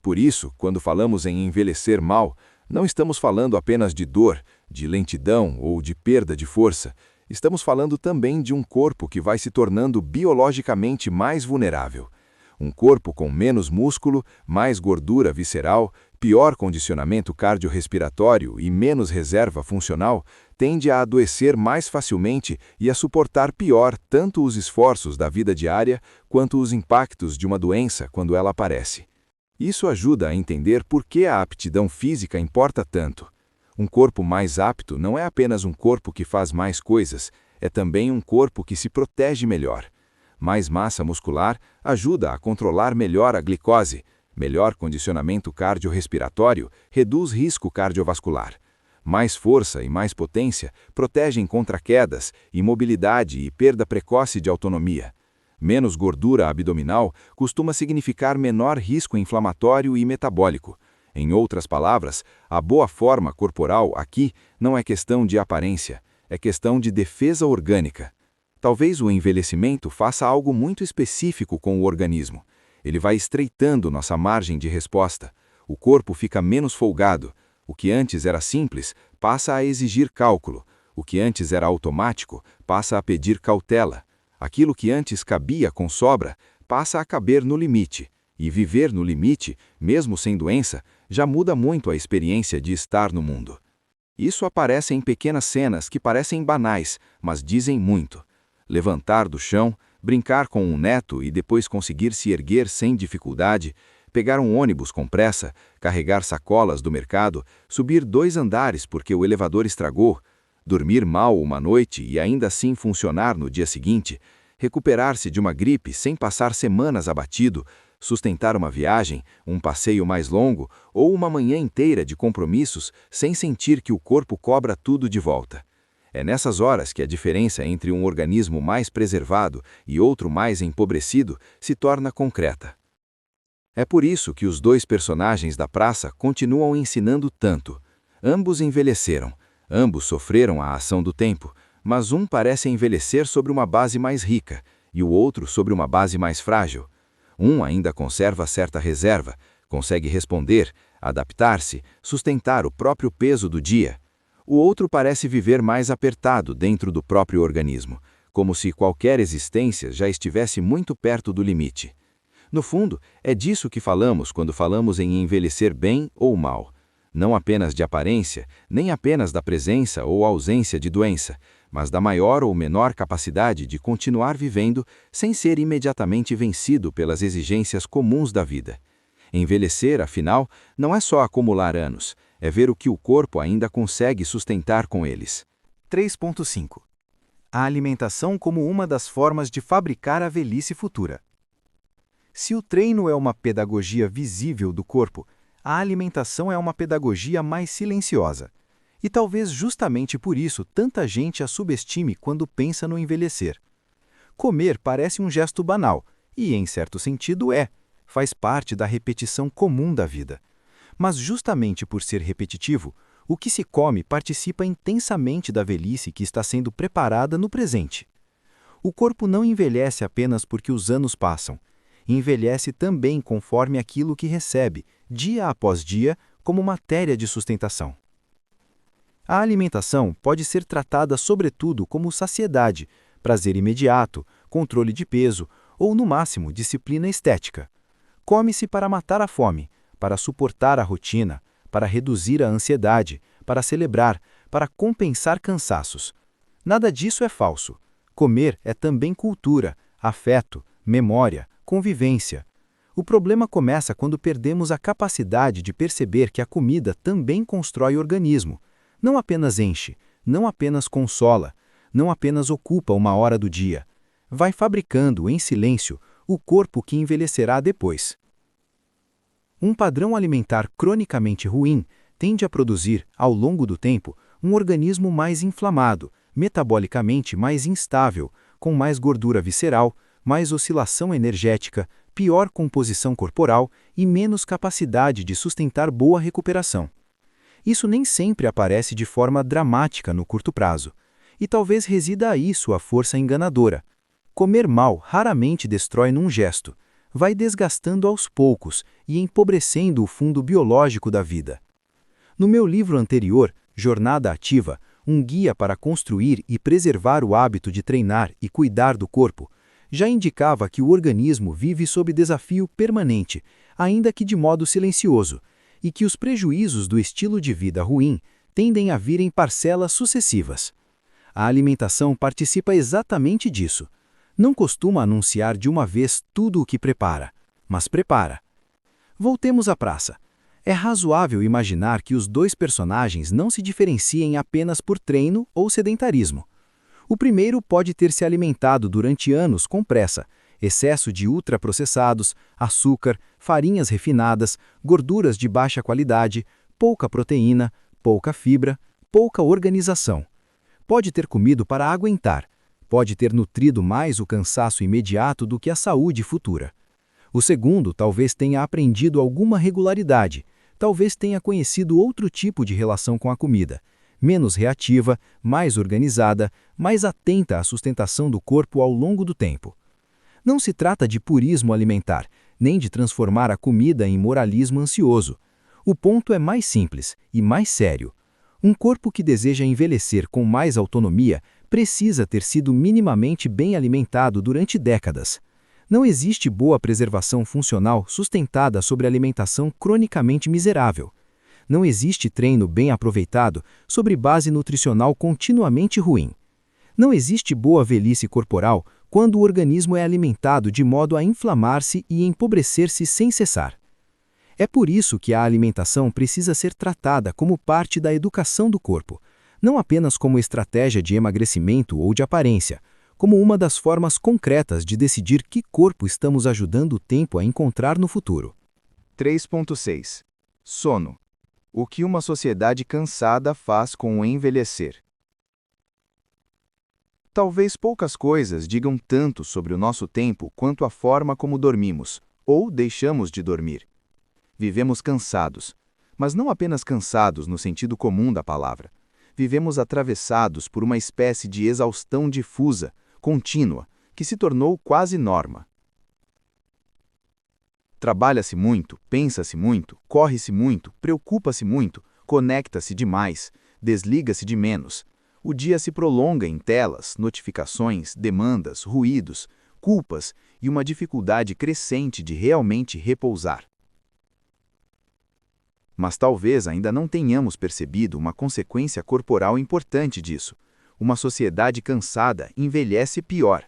Por isso, quando falamos em envelhecer mal, não estamos falando apenas de dor, de lentidão ou de perda de força. Estamos falando também de um corpo que vai se tornando biologicamente mais vulnerável. Um corpo com menos músculo, mais gordura visceral, pior condicionamento cardiorrespiratório e menos reserva funcional, tende a adoecer mais facilmente e a suportar pior tanto os esforços da vida diária quanto os impactos de uma doença quando ela aparece. Isso ajuda a entender por que a aptidão física importa tanto. Um corpo mais apto não é apenas um corpo que faz mais coisas, é também um corpo que se protege melhor. Mais massa muscular ajuda a controlar melhor a glicose. Melhor condicionamento cardiorrespiratório reduz risco cardiovascular. Mais força e mais potência protegem contra quedas, imobilidade e perda precoce de autonomia. Menos gordura abdominal costuma significar menor risco inflamatório e metabólico. Em outras palavras, a boa forma corporal aqui não é questão de aparência, é questão de defesa orgânica. Talvez o envelhecimento faça algo muito específico com o organismo. Ele vai estreitando nossa margem de resposta. O corpo fica menos folgado. O que antes era simples passa a exigir cálculo. O que antes era automático passa a pedir cautela. Aquilo que antes cabia com sobra passa a caber no limite. E viver no limite, mesmo sem doença, já muda muito a experiência de estar no mundo. Isso aparece em pequenas cenas que parecem banais, mas dizem muito. Levantar do chão, brincar com um neto e depois conseguir se erguer sem dificuldade, pegar um ônibus com pressa, carregar sacolas do mercado, subir 2 andares porque o elevador estragou, dormir mal uma noite e ainda assim funcionar no dia seguinte, recuperar-se de uma gripe sem passar semanas abatido, sustentar uma viagem, um passeio mais longo ou uma manhã inteira de compromissos sem sentir que o corpo cobra tudo de volta. É nessas horas que a diferença entre um organismo mais preservado e outro mais empobrecido se torna concreta. É por isso que os 2 personagens da praça continuam ensinando tanto. Ambos envelheceram, ambos sofreram a ação do tempo, mas um parece envelhecer sobre uma base mais rica e o outro sobre uma base mais frágil. Um ainda conserva certa reserva, consegue responder, adaptar-se, sustentar o próprio peso do dia. O outro parece viver mais apertado dentro do próprio organismo, como se qualquer existência já estivesse muito perto do limite. No fundo, é disso que falamos quando falamos em envelhecer bem ou mal. Não apenas de aparência, nem apenas da presença ou ausência de doença, mas da maior ou menor capacidade de continuar vivendo sem ser imediatamente vencido pelas exigências comuns da vida. Envelhecer, afinal, não é só acumular anos, é ver o que o corpo ainda consegue sustentar com eles. 3.5. A alimentação como uma das formas de fabricar a velhice futura. Se o treino é uma pedagogia visível do corpo, a alimentação é uma pedagogia mais silenciosa. E talvez justamente por isso tanta gente a subestime quando pensa no envelhecer. Comer parece um gesto banal, e em certo sentido é. faz parte da repetição comum da vida. Mas justamente por ser repetitivo, o que se come participa intensamente da velhice que está sendo preparada no presente. O corpo não envelhece apenas porque os anos passam. Envelhece também conforme aquilo que recebe, dia após dia, como matéria de sustentação. A alimentação pode ser tratada sobretudo como saciedade, prazer imediato, controle de peso ou, no máximo, disciplina estética. Come-se para matar a fome, para suportar a rotina, para reduzir a ansiedade, para celebrar, para compensar cansaços. Nada disso é falso. Comer é também cultura, afeto, memória, convivência. O problema começa quando perdemos a capacidade de perceber que a comida também constrói o organismo. Não apenas enche, não apenas consola, não apenas ocupa uma hora do dia. Vai fabricando, em silêncio, o corpo que envelhecerá depois. Um padrão alimentar cronicamente ruim tende a produzir, ao longo do tempo, um organismo mais inflamado, metabolicamente mais instável, com mais gordura visceral, mais oscilação energética, pior composição corporal e menos capacidade de sustentar boa recuperação. Isso nem sempre aparece de forma dramática no curto prazo, e talvez resida aí sua força enganadora. Comer mal raramente destrói num gesto, vai desgastando aos poucos e empobrecendo o fundo biológico da vida. No meu livro anterior, Jornada Ativa, um guia para construir e preservar o hábito de treinar e cuidar do corpo, já indicava que o organismo vive sob desafio permanente, ainda que de modo silencioso, e que os prejuízos do estilo de vida ruim tendem a vir em parcelas sucessivas. A alimentação participa exatamente disso. Não costuma anunciar de uma vez tudo o que prepara, mas prepara. Voltemos à praça. É razoável imaginar que os dois personagens não se diferenciem apenas por treino ou sedentarismo. O primeiro pode ter se alimentado durante anos com pressa, excesso de ultraprocessados, açúcar, farinhas refinadas, gorduras de baixa qualidade, pouca proteína, pouca fibra, pouca organização. Pode ter comido para aguentar, pode ter nutrido mais o cansaço imediato do que a saúde futura. O segundo talvez tenha aprendido alguma regularidade, talvez tenha conhecido outro tipo de relação com a comida, menos reativa, mais organizada, mais atenta à sustentação do corpo ao longo do tempo. Não se trata de purismo alimentar, nem de transformar a comida em moralismo ansioso. O ponto é mais simples e mais sério. Um corpo que deseja envelhecer com mais autonomia precisa ter sido minimamente bem alimentado durante décadas. Não existe boa preservação funcional sustentada sobre alimentação cronicamente miserável. Não existe treino bem aproveitado sobre base nutricional continuamente ruim. Não existe boa velhice corporal quando o organismo é alimentado de modo a inflamar-se e empobrecer-se sem cessar. É por isso que a alimentação precisa ser tratada como parte da educação do corpo, não apenas como estratégia de emagrecimento ou de aparência, como uma das formas concretas de decidir que corpo estamos ajudando o tempo a encontrar no futuro. 3.6. Sono. O que uma sociedade cansada faz com o envelhecer. Talvez poucas coisas digam tanto sobre o nosso tempo quanto a forma como dormimos, ou deixamos de dormir. Vivemos cansados, mas não apenas cansados no sentido comum da palavra. Vivemos atravessados por uma espécie de exaustão difusa, contínua, que se tornou quase norma. Trabalha-se muito, pensa-se muito, corre-se muito, preocupa-se muito, conecta-se demais, desliga-se de menos. O dia se prolonga em telas, notificações, demandas, ruídos, culpas e uma dificuldade crescente de realmente repousar. Mas talvez ainda não tenhamos percebido uma consequência corporal importante disso. Uma sociedade cansada envelhece pior.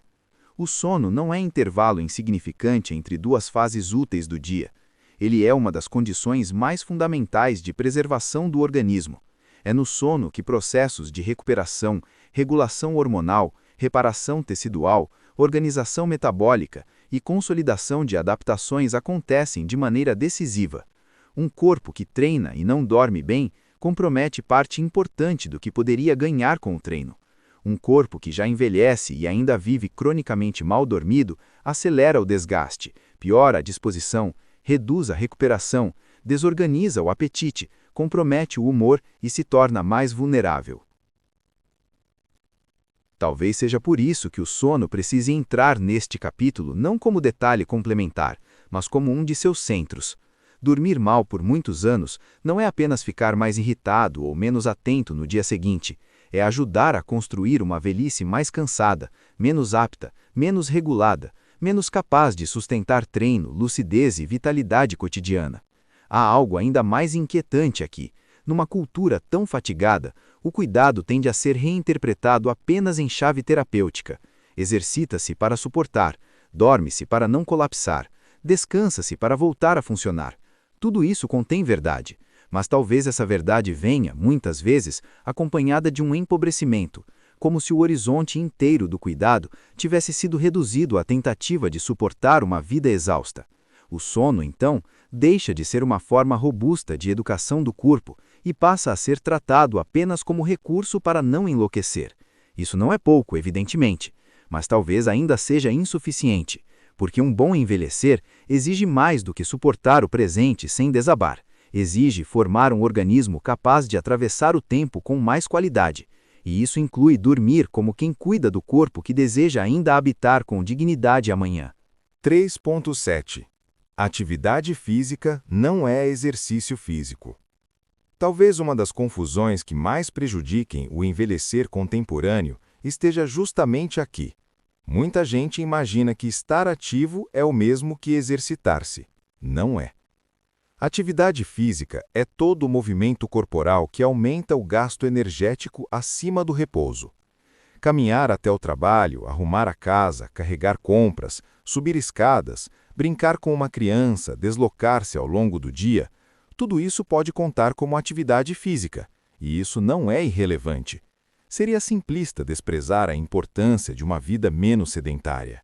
O sono não é intervalo insignificante entre duas fases úteis do dia. Ele é uma das condições mais fundamentais de preservação do organismo. É no sono que processos de recuperação, regulação hormonal, reparação tecidual, organização metabólica e consolidação de adaptações acontecem de maneira decisiva. Um corpo que treina e não dorme bem compromete parte importante do que poderia ganhar com o treino. Um corpo que já envelhece e ainda vive cronicamente mal dormido acelera o desgaste, piora a disposição, reduz a recuperação, desorganiza o apetite, compromete o humor e se torna mais vulnerável. Talvez seja por isso que o sono precise entrar neste capítulo não como detalhe complementar, mas como um de seus centros. Dormir mal por muitos anos não é apenas ficar mais irritado ou menos atento no dia seguinte, é ajudar a construir uma velhice mais cansada, menos apta, menos regulada, menos capaz de sustentar treino, lucidez e vitalidade cotidiana. Há algo ainda mais inquietante aqui. Numa cultura tão fatigada, o cuidado tende a ser reinterpretado apenas em chave terapêutica. Exercita-se para suportar, dorme-se para não colapsar, descansa-se para voltar a funcionar. Tudo isso contém verdade, mas talvez essa verdade venha, muitas vezes, acompanhada de um empobrecimento, como se o horizonte inteiro do cuidado tivesse sido reduzido à tentativa de suportar uma vida exausta. O sono, então, deixa de ser uma forma robusta de educação do corpo e passa a ser tratado apenas como recurso para não enlouquecer. Isso não é pouco, evidentemente, mas talvez ainda seja insuficiente, porque um bom envelhecer exige mais do que suportar o presente sem desabar. Exige formar um organismo capaz de atravessar o tempo com mais qualidade, e isso inclui dormir como quem cuida do corpo que deseja ainda habitar com dignidade amanhã. 3.7 Atividade física não é exercício físico. Talvez uma das confusões que mais prejudiquem o envelhecer contemporâneo esteja justamente aqui. Muita gente imagina que estar ativo é o mesmo que exercitar-se. Não é. Atividade física é todo o movimento corporal que aumenta o gasto energético acima do repouso. Caminhar até o trabalho, arrumar a casa, carregar compras, subir escadas, brincar com uma criança, deslocar-se ao longo do dia, tudo isso pode contar como atividade física, e isso não é irrelevante. Seria simplista desprezar a importância de uma vida menos sedentária.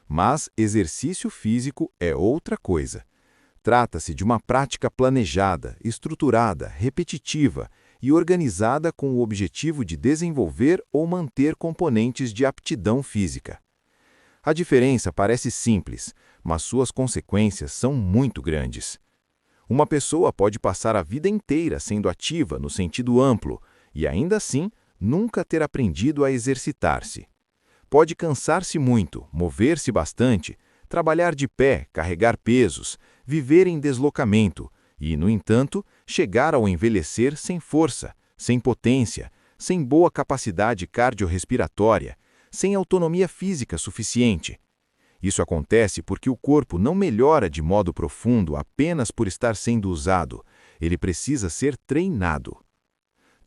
Mas exercício físico é outra coisa. Trata-se de uma prática planejada, estruturada, repetitiva e organizada com o objetivo de desenvolver ou manter componentes de aptidão física. A diferença parece simples, mas suas consequências são muito grandes. Uma pessoa pode passar a vida inteira sendo ativa no sentido amplo e, ainda assim, nunca ter aprendido a exercitar-se. Pode cansar-se muito, mover-se bastante, trabalhar de pé, carregar pesos, viver em deslocamento e, no entanto, chegar ao envelhecer sem força, sem potência, sem boa capacidade cardiorrespiratória, sem autonomia física suficiente. Isso acontece porque o corpo não melhora de modo profundo apenas por estar sendo usado, ele precisa ser treinado.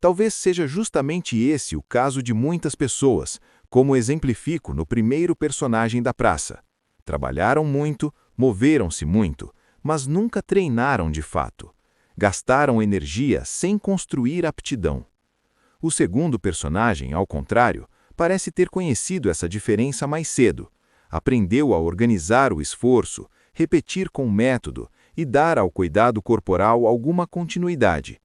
Talvez seja justamente esse o caso de muitas pessoas, como exemplifico no primeiro personagem da praça. Trabalharam muito, moveram-se muito, mas nunca treinaram de fato. Gastaram energia sem construir aptidão. O segundo personagem, ao contrário, parece ter conhecido essa diferença mais cedo. Aprendeu a organizar o esforço, repetir com método e dar ao cuidado corporal alguma continuidade.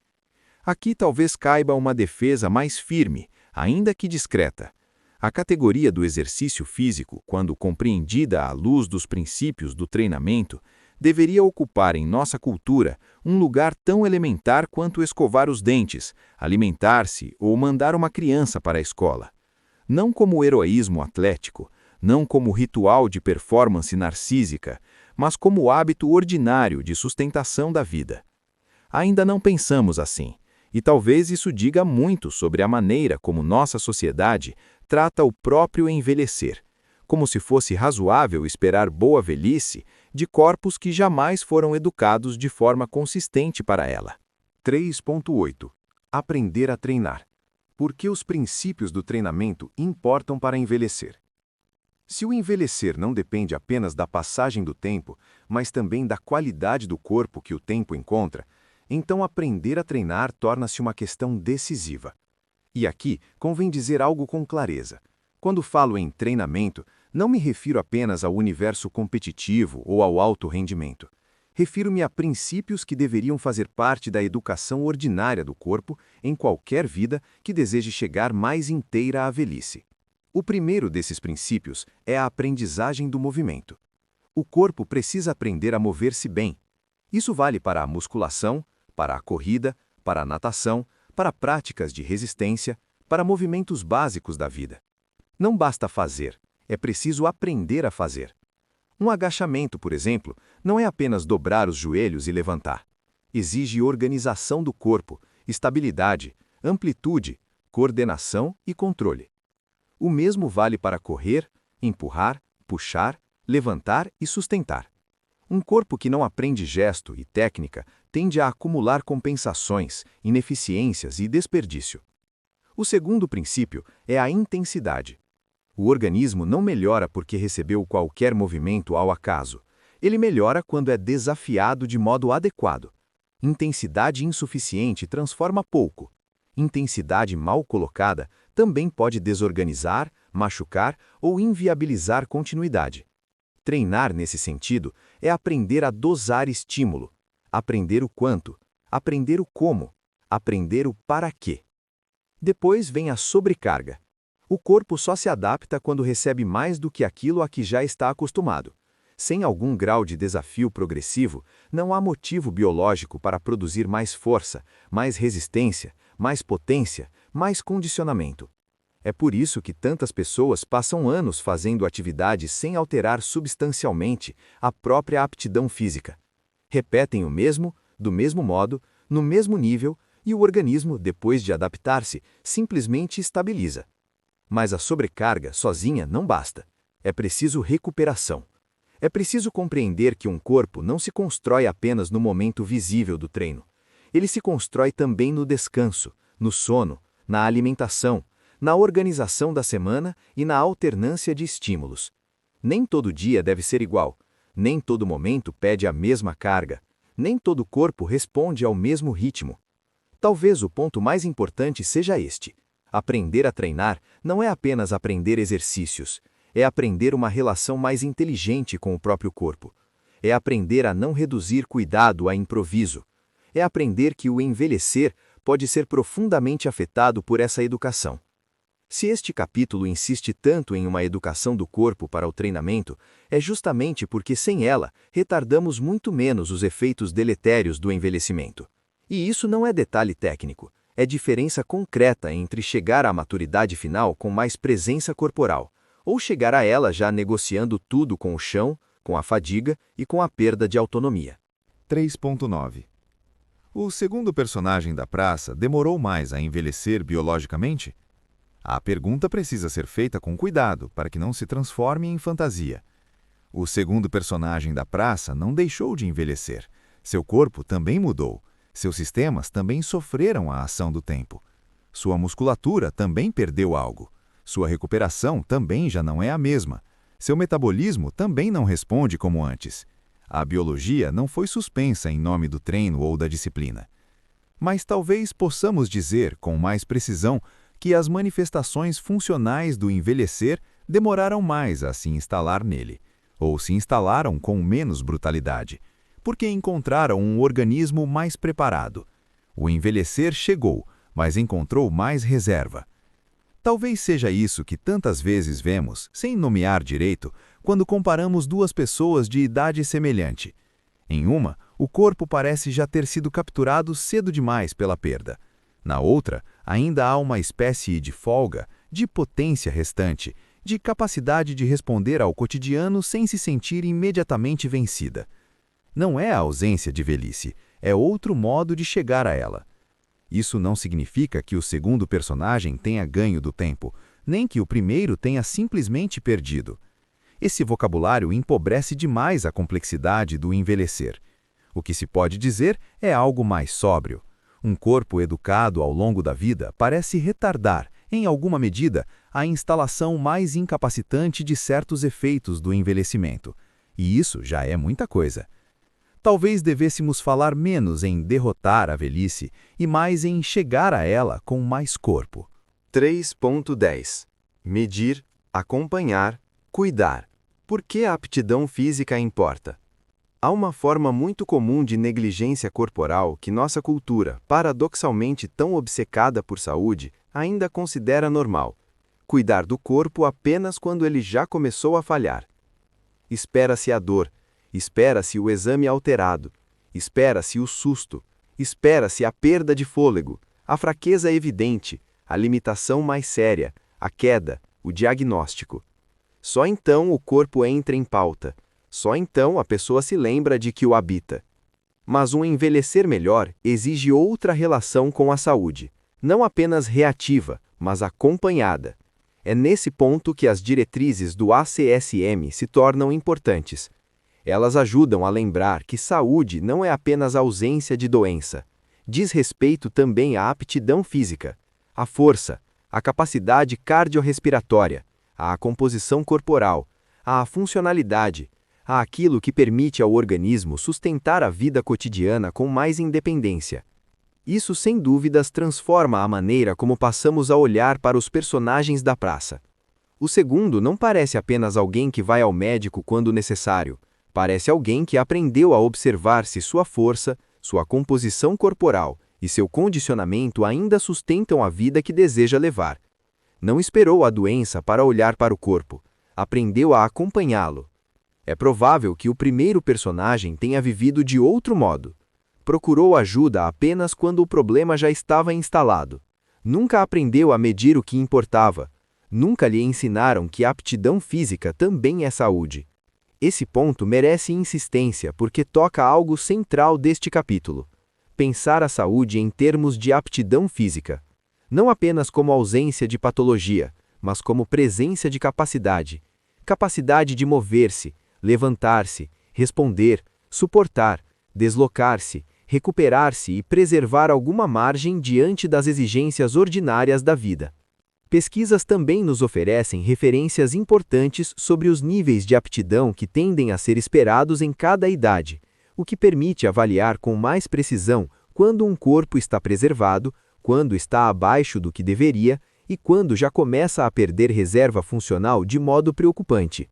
Aqui talvez caiba uma defesa mais firme, ainda que discreta. A categoria do exercício físico, quando compreendida à luz dos princípios do treinamento, deveria ocupar em nossa cultura um lugar tão elementar quanto escovar os dentes, alimentar-se ou mandar uma criança para a escola. Não como heroísmo atlético, não como ritual de performance narcísica, mas como hábito ordinário de sustentação da vida. Ainda não pensamos assim, e talvez isso diga muito sobre a maneira como nossa sociedade trata o próprio envelhecer, como se fosse razoável esperar boa velhice de corpos que jamais foram educados de forma consistente para ela. 3.8 Aprender a treinar. Por que os princípios do treinamento importam para envelhecer? Se o envelhecer não depende apenas da passagem do tempo, mas também da qualidade do corpo que o tempo encontra, então aprender a treinar torna-se uma questão decisiva. E aqui convém dizer algo com clareza. Quando falo em treinamento, não me refiro apenas ao universo competitivo ou ao alto rendimento. Refiro-me a princípios que deveriam fazer parte da educação ordinária do corpo em qualquer vida que deseje chegar mais inteira à velhice. O primeiro desses princípios é a aprendizagem do movimento. O corpo precisa aprender a mover-se bem. Isso vale para a musculação, para a corrida, para a natação, para práticas de resistência, para movimentos básicos da vida. Não basta fazer, é preciso aprender a fazer. Um agachamento, por exemplo, não é apenas dobrar os joelhos e levantar. Exige organização do corpo, estabilidade, amplitude, coordenação e controle. O mesmo vale para correr, empurrar, puxar, levantar e sustentar. Um corpo que não aprende gesto e técnica tende a acumular compensações, ineficiências e desperdício. O segundo princípio é a intensidade. O organismo não melhora porque recebeu qualquer movimento ao acaso. Ele melhora quando é desafiado de modo adequado. Intensidade insuficiente transforma pouco. Intensidade mal colocada também pode desorganizar, machucar ou inviabilizar continuidade. Treinar nesse sentido é aprender a dosar estímulo, aprender o quanto, aprender o como, aprender o para quê. Depois vem a sobrecarga. O corpo só se adapta quando recebe mais do que aquilo a que já está acostumado. Sem algum grau de desafio progressivo, não há motivo biológico para produzir mais força, mais resistência, mais potência, mais condicionamento. É por isso que tantas pessoas passam anos fazendo atividades sem alterar substancialmente a própria aptidão física. Repetem o mesmo, do mesmo modo, no mesmo nível, e o organismo, depois de adaptar-se, simplesmente estabiliza. Mas a sobrecarga sozinha não basta. É preciso recuperação. É preciso compreender que um corpo não se constrói apenas no momento visível do treino. Ele se constrói também no descanso, no sono, na alimentação, na organização da semana e na alternância de estímulos. Nem todo dia deve ser igual, nem todo momento pede a mesma carga, nem todo corpo responde ao mesmo ritmo. Talvez o ponto mais importante seja este: aprender a treinar não é apenas aprender exercícios, é aprender uma relação mais inteligente com o próprio corpo. É aprender a não reduzir cuidado a improviso. É aprender que o envelhecer pode ser profundamente afetado por essa educação. Se este capítulo insiste tanto em uma educação do corpo para o treinamento, é justamente porque sem ela retardamos muito menos os efeitos deletérios do envelhecimento. E isso não é detalhe técnico, é diferença concreta entre chegar à maturidade final com mais presença corporal, ou chegar a ela já negociando tudo com o chão, com a fadiga e com a perda de autonomia. 3.9 O segundo personagem da praça demorou mais a envelhecer biologicamente? A pergunta precisa ser feita com cuidado para que não se transforme em fantasia. O segundo personagem da praça não deixou de envelhecer. Seu corpo também mudou. Seus sistemas também sofreram a ação do tempo. Sua musculatura também perdeu algo. Sua recuperação também já não é a mesma. Seu metabolismo também não responde como antes. A biologia não foi suspensa em nome do treino ou da disciplina. Mas talvez possamos dizer com mais precisão que as manifestações funcionais do envelhecer demoraram mais a se instalar nele, ou se instalaram com menos brutalidade, porque encontraram um organismo mais preparado. O envelhecer chegou, mas encontrou mais reserva. Talvez seja isso que tantas vezes vemos, sem nomear direito, quando comparamos duas pessoas de idade semelhante. Em uma, o corpo parece já ter sido capturado cedo demais pela perda. Na outra, ainda há uma espécie de folga, de potência restante, de capacidade de responder ao cotidiano sem se sentir imediatamente vencida. Não é a ausência de velhice, é outro modo de chegar a ela. Isso não significa que o segundo personagem tenha ganho do tempo, nem que o primeiro tenha simplesmente perdido. Esse vocabulário empobrece demais a complexidade do envelhecer. O que se pode dizer é algo mais sóbrio. Um corpo educado ao longo da vida parece retardar, em alguma medida, a instalação mais incapacitante de certos efeitos do envelhecimento. E isso já é muita coisa. Talvez devêssemos falar menos em derrotar a velhice e mais em chegar a ela com mais corpo. 3.10 Medir, acompanhar, cuidar. Por que a aptidão física importa? Há uma forma muito comum de negligência corporal que nossa cultura, paradoxalmente tão obcecada por saúde, ainda considera normal: cuidar do corpo apenas quando ele já começou a falhar. espera-se a dor, espera-se o exame alterado, espera-se o susto, espera-se a perda de fôlego, a fraqueza evidente, a limitação mais séria, a queda, o diagnóstico. Só então o corpo entra em pauta, só então a pessoa se lembra de que o habita. Mas um envelhecer melhor exige outra relação com a saúde, não apenas reativa, mas acompanhada. É nesse ponto que as diretrizes do ACSM se tornam importantes. Elas ajudam a lembrar que saúde não é apenas ausência de doença. Diz respeito também à aptidão física, à força, à capacidade cardiorrespiratória, à composição corporal, à funcionalidade, àquilo que permite ao organismo sustentar a vida cotidiana com mais independência. Isso, sem dúvidas, transforma a maneira como passamos a olhar para os personagens da praça. O segundo não parece apenas alguém que vai ao médico quando necessário, parece alguém que aprendeu a observar se sua força, sua composição corporal e seu condicionamento ainda sustentam a vida que deseja levar. Não esperou a doença para olhar para o corpo, aprendeu a acompanhá-lo. É provável que o primeiro personagem tenha vivido de outro modo. Procurou ajuda apenas quando o problema já estava instalado. Nunca aprendeu a medir o que importava. Nunca lhe ensinaram que a aptidão física também é saúde. Esse ponto merece insistência porque toca algo central deste capítulo. Pensar a saúde em termos de aptidão física. Não apenas como ausência de patologia, mas como presença de capacidade. Capacidade de mover-se, levantar-se, responder, suportar, deslocar-se, recuperar-se e preservar alguma margem diante das exigências ordinárias da vida. Pesquisas também nos oferecem referências importantes sobre os níveis de aptidão que tendem a ser esperados em cada idade, o que permite avaliar com mais precisão quando um corpo está preservado, quando está abaixo do que deveria e quando já começa a perder reserva funcional de modo preocupante.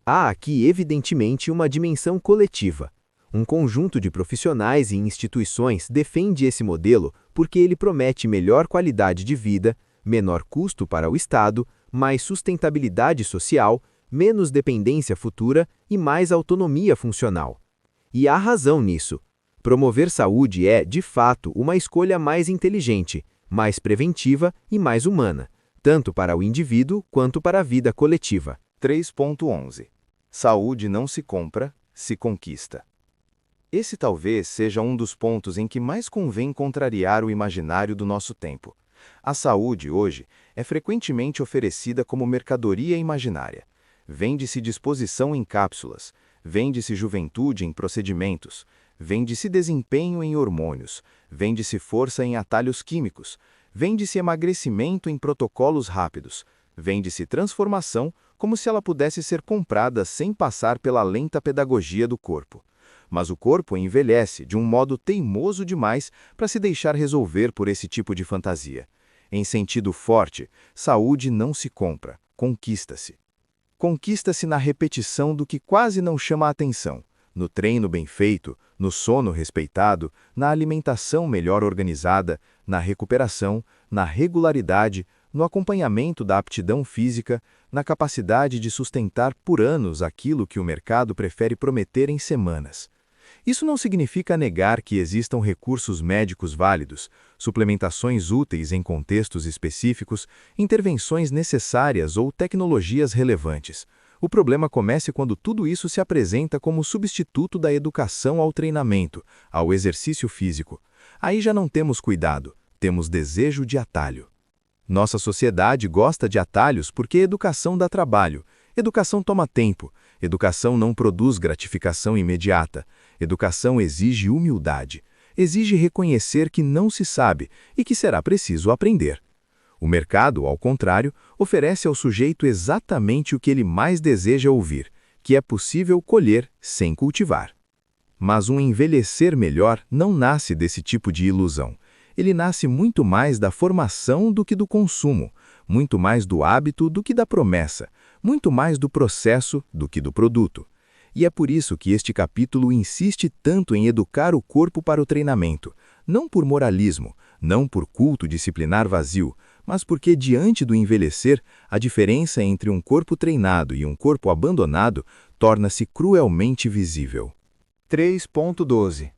Há aqui, evidentemente, uma dimensão coletiva. Um conjunto de profissionais e instituições defende esse modelo porque ele promete melhor qualidade de vida, menor custo para o Estado, mais sustentabilidade social, menos dependência futura e mais autonomia funcional. E há razão nisso. Promover saúde é, de fato, uma escolha mais inteligente, mais preventiva e mais humana, tanto para o indivíduo quanto para a vida coletiva. 3.11. Saúde não se compra, se conquista. Esse talvez seja um dos pontos em que mais convém contrariar o imaginário do nosso tempo. A saúde, hoje, é frequentemente oferecida como mercadoria imaginária. Vende-se disposição em cápsulas, vende-se juventude em procedimentos, vende-se desempenho em hormônios, vende-se força em atalhos químicos, vende-se emagrecimento em protocolos rápidos, vende-se transformação como se ela pudesse ser comprada sem passar pela lenta pedagogia do corpo. Mas o corpo envelhece de um modo teimoso demais para se deixar resolver por esse tipo de fantasia. Em sentido forte, saúde não se compra, conquista-se. Conquista-se na repetição do que quase não chama a atenção, no treino bem feito, no sono respeitado, na alimentação melhor organizada, na recuperação, na regularidade, no acompanhamento da aptidão física, na capacidade de sustentar por anos aquilo que o mercado prefere prometer em semanas. Isso não significa negar que existam recursos médicos válidos, suplementações úteis em contextos específicos, intervenções necessárias ou tecnologias relevantes. O problema começa quando tudo isso se apresenta como substituto da educação ao treinamento, ao exercício físico. Aí já não temos cuidado, temos desejo de atalho. Nossa sociedade gosta de atalhos porque educação dá trabalho, educação toma tempo, educação não produz gratificação imediata, educação exige humildade, exige reconhecer que não se sabe e que será preciso aprender. O mercado, ao contrário, oferece ao sujeito exatamente o que ele mais deseja ouvir, que é possível colher sem cultivar. Mas um envelhecer melhor não nasce desse tipo de ilusão. Ele nasce muito mais da formação do que do consumo, muito mais do hábito do que da promessa, muito mais do processo do que do produto. E é por isso que este capítulo insiste tanto em educar o corpo para o treinamento, não por moralismo, não por culto disciplinar vazio, mas porque diante do envelhecer, a diferença entre um corpo treinado e um corpo abandonado torna-se cruelmente visível. 3.12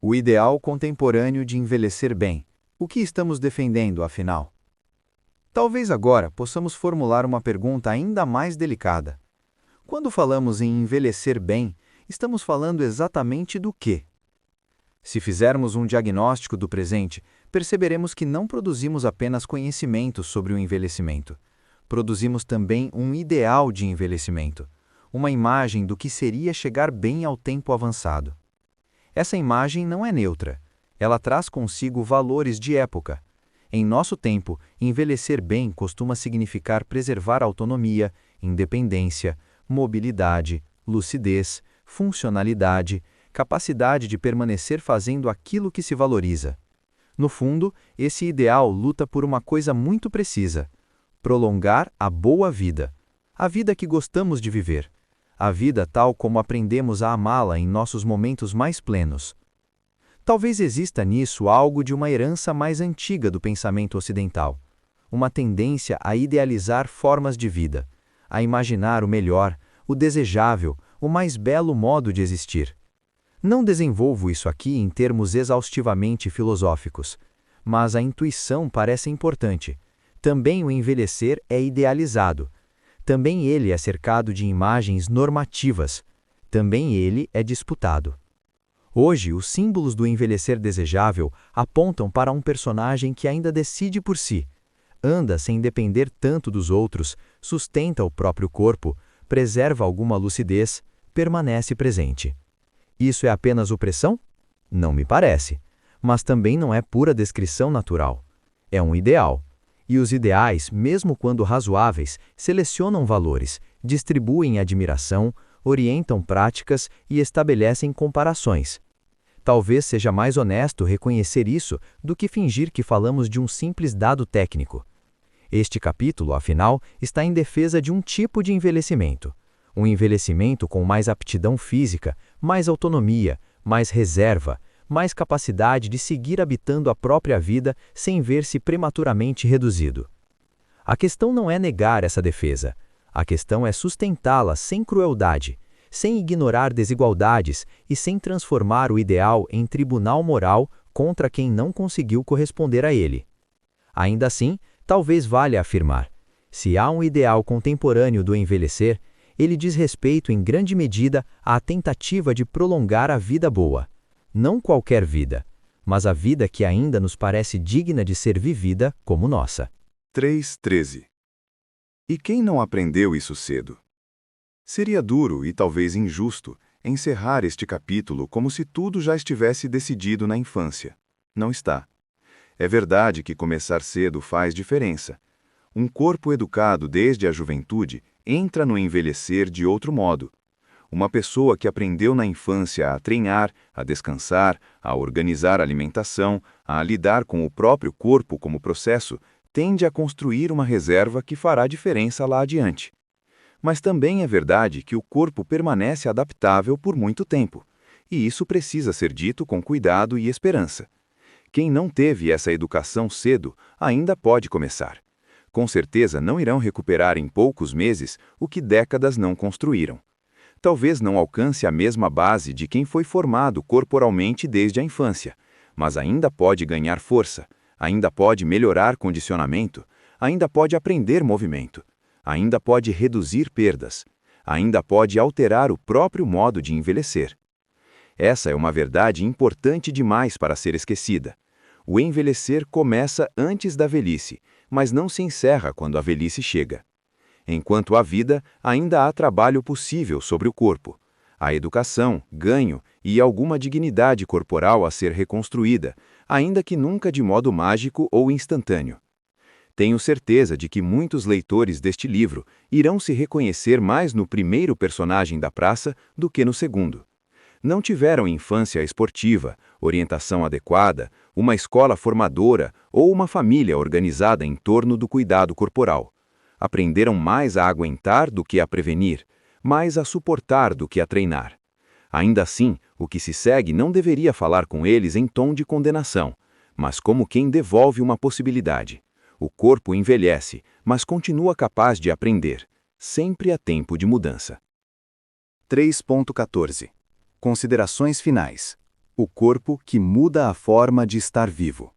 O ideal contemporâneo de envelhecer bem. O que estamos defendendo, afinal? Talvez agora possamos formular uma pergunta ainda mais delicada. Quando falamos em envelhecer bem, estamos falando exatamente do quê? Se fizermos um diagnóstico do presente, perceberemos que não produzimos apenas conhecimento sobre o envelhecimento. Produzimos também um ideal de envelhecimento, uma imagem do que seria chegar bem ao tempo avançado. Essa imagem não é neutra. Ela traz consigo valores de época. Em nosso tempo, envelhecer bem costuma significar preservar autonomia, independência, mobilidade, lucidez, funcionalidade, capacidade de permanecer fazendo aquilo que se valoriza. No fundo, esse ideal luta por uma coisa muito precisa: prolongar a boa vida, a vida que gostamos de viver, a vida tal como aprendemos a amá-la em nossos momentos mais plenos. Talvez exista nisso algo de uma herança mais antiga do pensamento ocidental, uma tendência a idealizar formas de vida, a imaginar o melhor, o desejável, o mais belo modo de existir. Não desenvolvo isso aqui em termos exaustivamente filosóficos, mas a intuição parece importante. Também o envelhecer é idealizado. Também ele é cercado de imagens normativas. Também ele é disputado. Hoje, os símbolos do envelhecer desejável apontam para um personagem que ainda decide por si, anda sem depender tanto dos outros, sustenta o próprio corpo, preserva alguma lucidez, permanece presente. Isso é apenas opressão? Não me parece. Mas também não é pura descrição natural. É um ideal. E os ideais, mesmo quando razoáveis, selecionam valores, distribuem admiração, orientam práticas e estabelecem comparações. Talvez seja mais honesto reconhecer isso do que fingir que falamos de um simples dado técnico. Este capítulo, afinal, está em defesa de um tipo de envelhecimento. Um envelhecimento com mais aptidão física, mais autonomia, mais reserva, mais capacidade de seguir habitando a própria vida sem ver-se prematuramente reduzido. A questão não é negar essa defesa. A questão é sustentá-la sem crueldade, sem ignorar desigualdades e sem transformar o ideal em tribunal moral contra quem não conseguiu corresponder a ele. Ainda assim, talvez valha afirmar: se há um ideal contemporâneo do envelhecer, ele diz respeito em grande medida à tentativa de prolongar a vida boa. Não qualquer vida, mas a vida que ainda nos parece digna de ser vivida como nossa. 3.13 E quem não aprendeu isso cedo? Seria duro e talvez injusto encerrar este capítulo como se tudo já estivesse decidido na infância. Não está. É verdade que começar cedo faz diferença. Um corpo educado desde a juventude entra no envelhecer de outro modo. Uma pessoa que aprendeu na infância a treinar, a descansar, a organizar a alimentação, a lidar com o próprio corpo como processo, tende a construir uma reserva que fará diferença lá adiante. Mas também é verdade que o corpo permanece adaptável por muito tempo, e isso precisa ser dito com cuidado e esperança. Quem não teve essa educação cedo ainda pode começar. Com certeza não irão recuperar em poucos meses o que décadas não construíram. Talvez não alcance a mesma base de quem foi formado corporalmente desde a infância, mas ainda pode ganhar força, ainda pode melhorar condicionamento, ainda pode aprender movimento, ainda pode reduzir perdas, ainda pode alterar o próprio modo de envelhecer. Essa é uma verdade importante demais para ser esquecida. O envelhecer começa antes da velhice, mas não se encerra quando a velhice chega. Enquanto há vida, ainda há trabalho possível sobre o corpo. Há educação, ganho e alguma dignidade corporal a ser reconstruída, ainda que nunca de modo mágico ou instantâneo. Tenho certeza de que muitos leitores deste livro irão se reconhecer mais no primeiro personagem da praça do que no segundo. Não tiveram infância esportiva, orientação adequada, uma escola formadora ou uma família organizada em torno do cuidado corporal. Aprenderam mais a aguentar do que a prevenir, mais a suportar do que a treinar. Ainda assim, o que se segue não deveria falar com eles em tom de condenação, mas como quem devolve uma possibilidade. O corpo envelhece, mas continua capaz de aprender. Sempre há tempo de mudança. 3.14 Considerações finais. O corpo que muda a forma de estar vivo.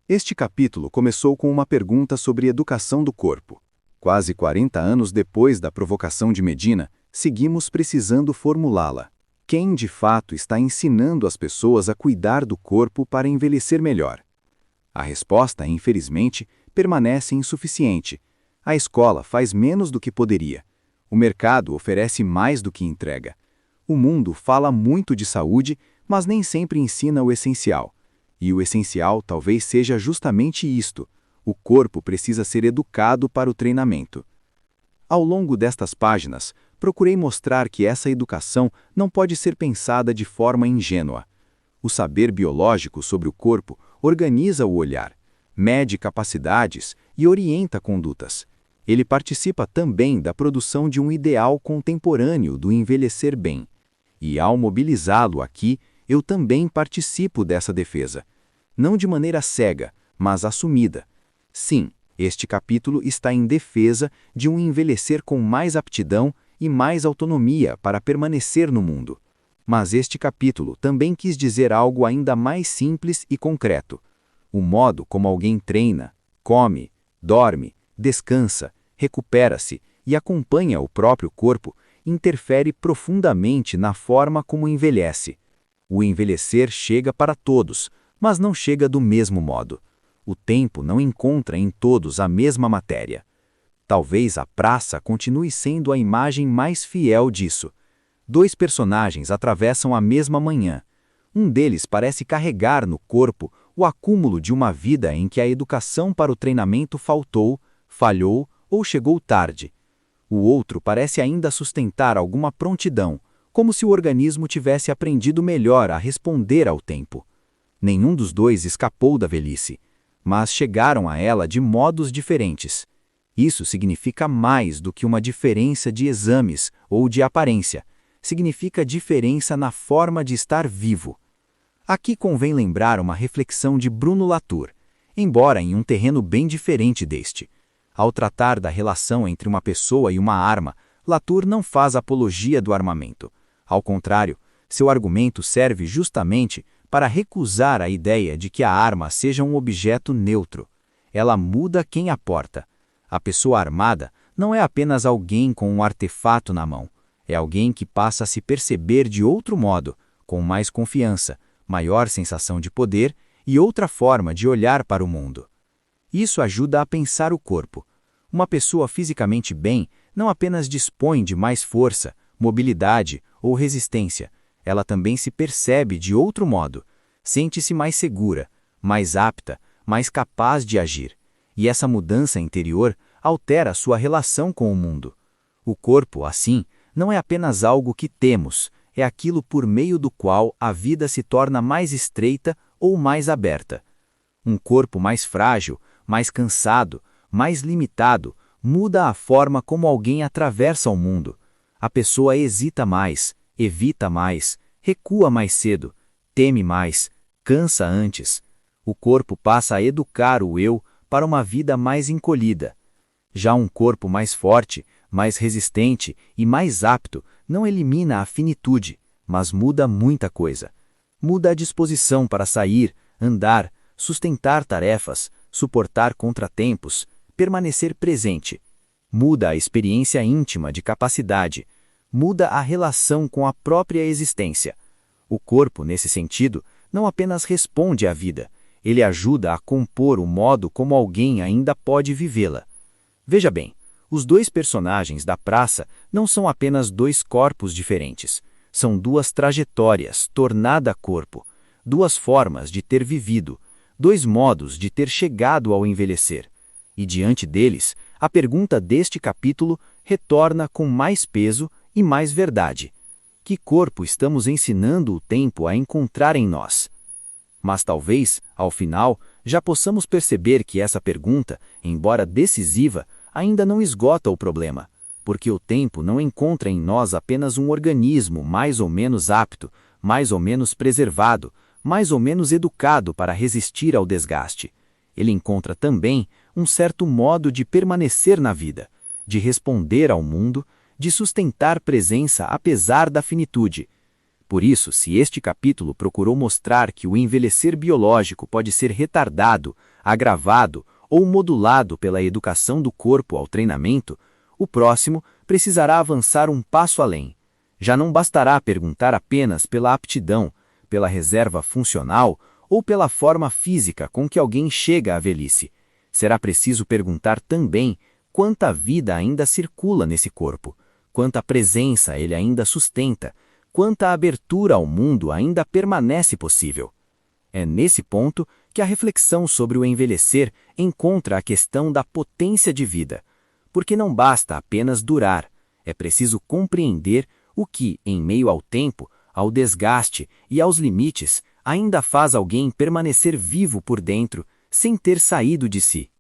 Este capítulo começou com uma pergunta sobre educação do corpo. Quase 40 anos depois da provocação de Medina, seguimos precisando formulá-la. Quem, de fato, está ensinando as pessoas a cuidar do corpo para envelhecer melhor? A resposta, infelizmente, permanece insuficiente. A escola faz menos do que poderia. O mercado oferece mais do que entrega. O mundo fala muito de saúde, mas nem sempre ensina o essencial. E o essencial talvez seja justamente isto: o corpo precisa ser educado para o treinamento. Ao longo destas páginas, procurei mostrar que essa educação não pode ser pensada de forma ingênua. O saber biológico sobre o corpo organiza o olhar, mede capacidades e orienta condutas. Ele participa também da produção de um ideal contemporâneo do envelhecer bem. E ao mobilizá-lo aqui, eu também participo dessa defesa. Não de maneira cega, mas assumida. Sim, este capítulo está em defesa de um envelhecer com mais aptidão e mais autonomia para permanecer no mundo. Mas este capítulo também quis dizer algo ainda mais simples e concreto. O modo como alguém treina, come, dorme, descansa, recupera-se e acompanha o próprio corpo interfere profundamente na forma como envelhece. O envelhecer chega para todos, mas não chega do mesmo modo. O tempo não encontra em todos a mesma matéria. Talvez a praça continue sendo a imagem mais fiel disso. Dois personagens atravessam a mesma manhã. Um deles parece carregar no corpo o acúmulo de uma vida em que a educação para o treinamento faltou, falhou ou chegou tarde. O outro parece ainda sustentar alguma prontidão, como se o organismo tivesse aprendido melhor a responder ao tempo. Nenhum dos dois escapou da velhice, mas chegaram a ela de modos diferentes. Isso significa mais do que uma diferença de exames ou de aparência. Significa diferença na forma de estar vivo. Aqui convém lembrar uma reflexão de Bruno Latour, embora em um terreno bem diferente deste. Ao tratar da relação entre uma pessoa e uma arma, Latour não faz apologia do armamento. Ao contrário, seu argumento serve justamente para recusar a ideia de que a arma seja um objeto neutro. Ela muda quem a porta. A pessoa armada não é apenas alguém com um artefato na mão. É alguém que passa a se perceber de outro modo, com mais confiança, maior sensação de poder e outra forma de olhar para o mundo. Isso ajuda a pensar o corpo. Uma pessoa fisicamente bem não apenas dispõe de mais força, mobilidade ou resistência, ela também se percebe de outro modo, sente-se mais segura, mais apta, mais capaz de agir. E essa mudança interior altera sua relação com o mundo. O corpo, assim, não é apenas algo que temos, é aquilo por meio do qual a vida se torna mais estreita ou mais aberta. Um corpo mais frágil, mais cansado, mais limitado, muda a forma como alguém atravessa o mundo. A pessoa hesita mais, evita mais, recua mais cedo, teme mais, cansa antes. O corpo passa a educar o eu para uma vida mais encolhida. Já um corpo mais forte, mais resistente e mais apto não elimina a finitude, mas muda muita coisa. Muda a disposição para sair, andar, sustentar tarefas, suportar contratempos, permanecer presente. Muda a experiência íntima de capacidade. Muda a relação com a própria existência. O corpo, nesse sentido, não apenas responde à vida, ele ajuda a compor o modo como alguém ainda pode vivê-la. Veja bem, os dois personagens da praça não são apenas dois corpos diferentes. São duas trajetórias, tornada corpo, duas formas de ter vivido, dois modos de ter chegado ao envelhecer. E diante deles, a pergunta deste capítulo retorna com mais peso e mais verdade. Que corpo estamos ensinando o tempo a encontrar em nós? Mas talvez, ao final, já possamos perceber que essa pergunta, embora decisiva, ainda não esgota o problema, porque o tempo não encontra em nós apenas um organismo mais ou menos apto, mais ou menos preservado, mais ou menos educado para resistir ao desgaste. Ele encontra também um certo modo de permanecer na vida, de responder ao mundo, de sustentar presença apesar da finitude. Por isso, se este capítulo procurou mostrar que o envelhecer biológico pode ser retardado, agravado ou modulado pela educação do corpo ao treinamento, o próximo precisará avançar um passo além. Já não bastará perguntar apenas pela aptidão, pela reserva funcional ou pela forma física com que alguém chega à velhice. Será preciso perguntar também quanta vida ainda circula nesse corpo, quanta presença ele ainda sustenta, quanta abertura ao mundo ainda permanece possível. É nesse ponto que a reflexão sobre o envelhecer encontra a questão da potência de vida, porque não basta apenas durar, é preciso compreender o que, em meio ao tempo, ao desgaste e aos limites, ainda faz alguém permanecer vivo por dentro, sem ter saído de si.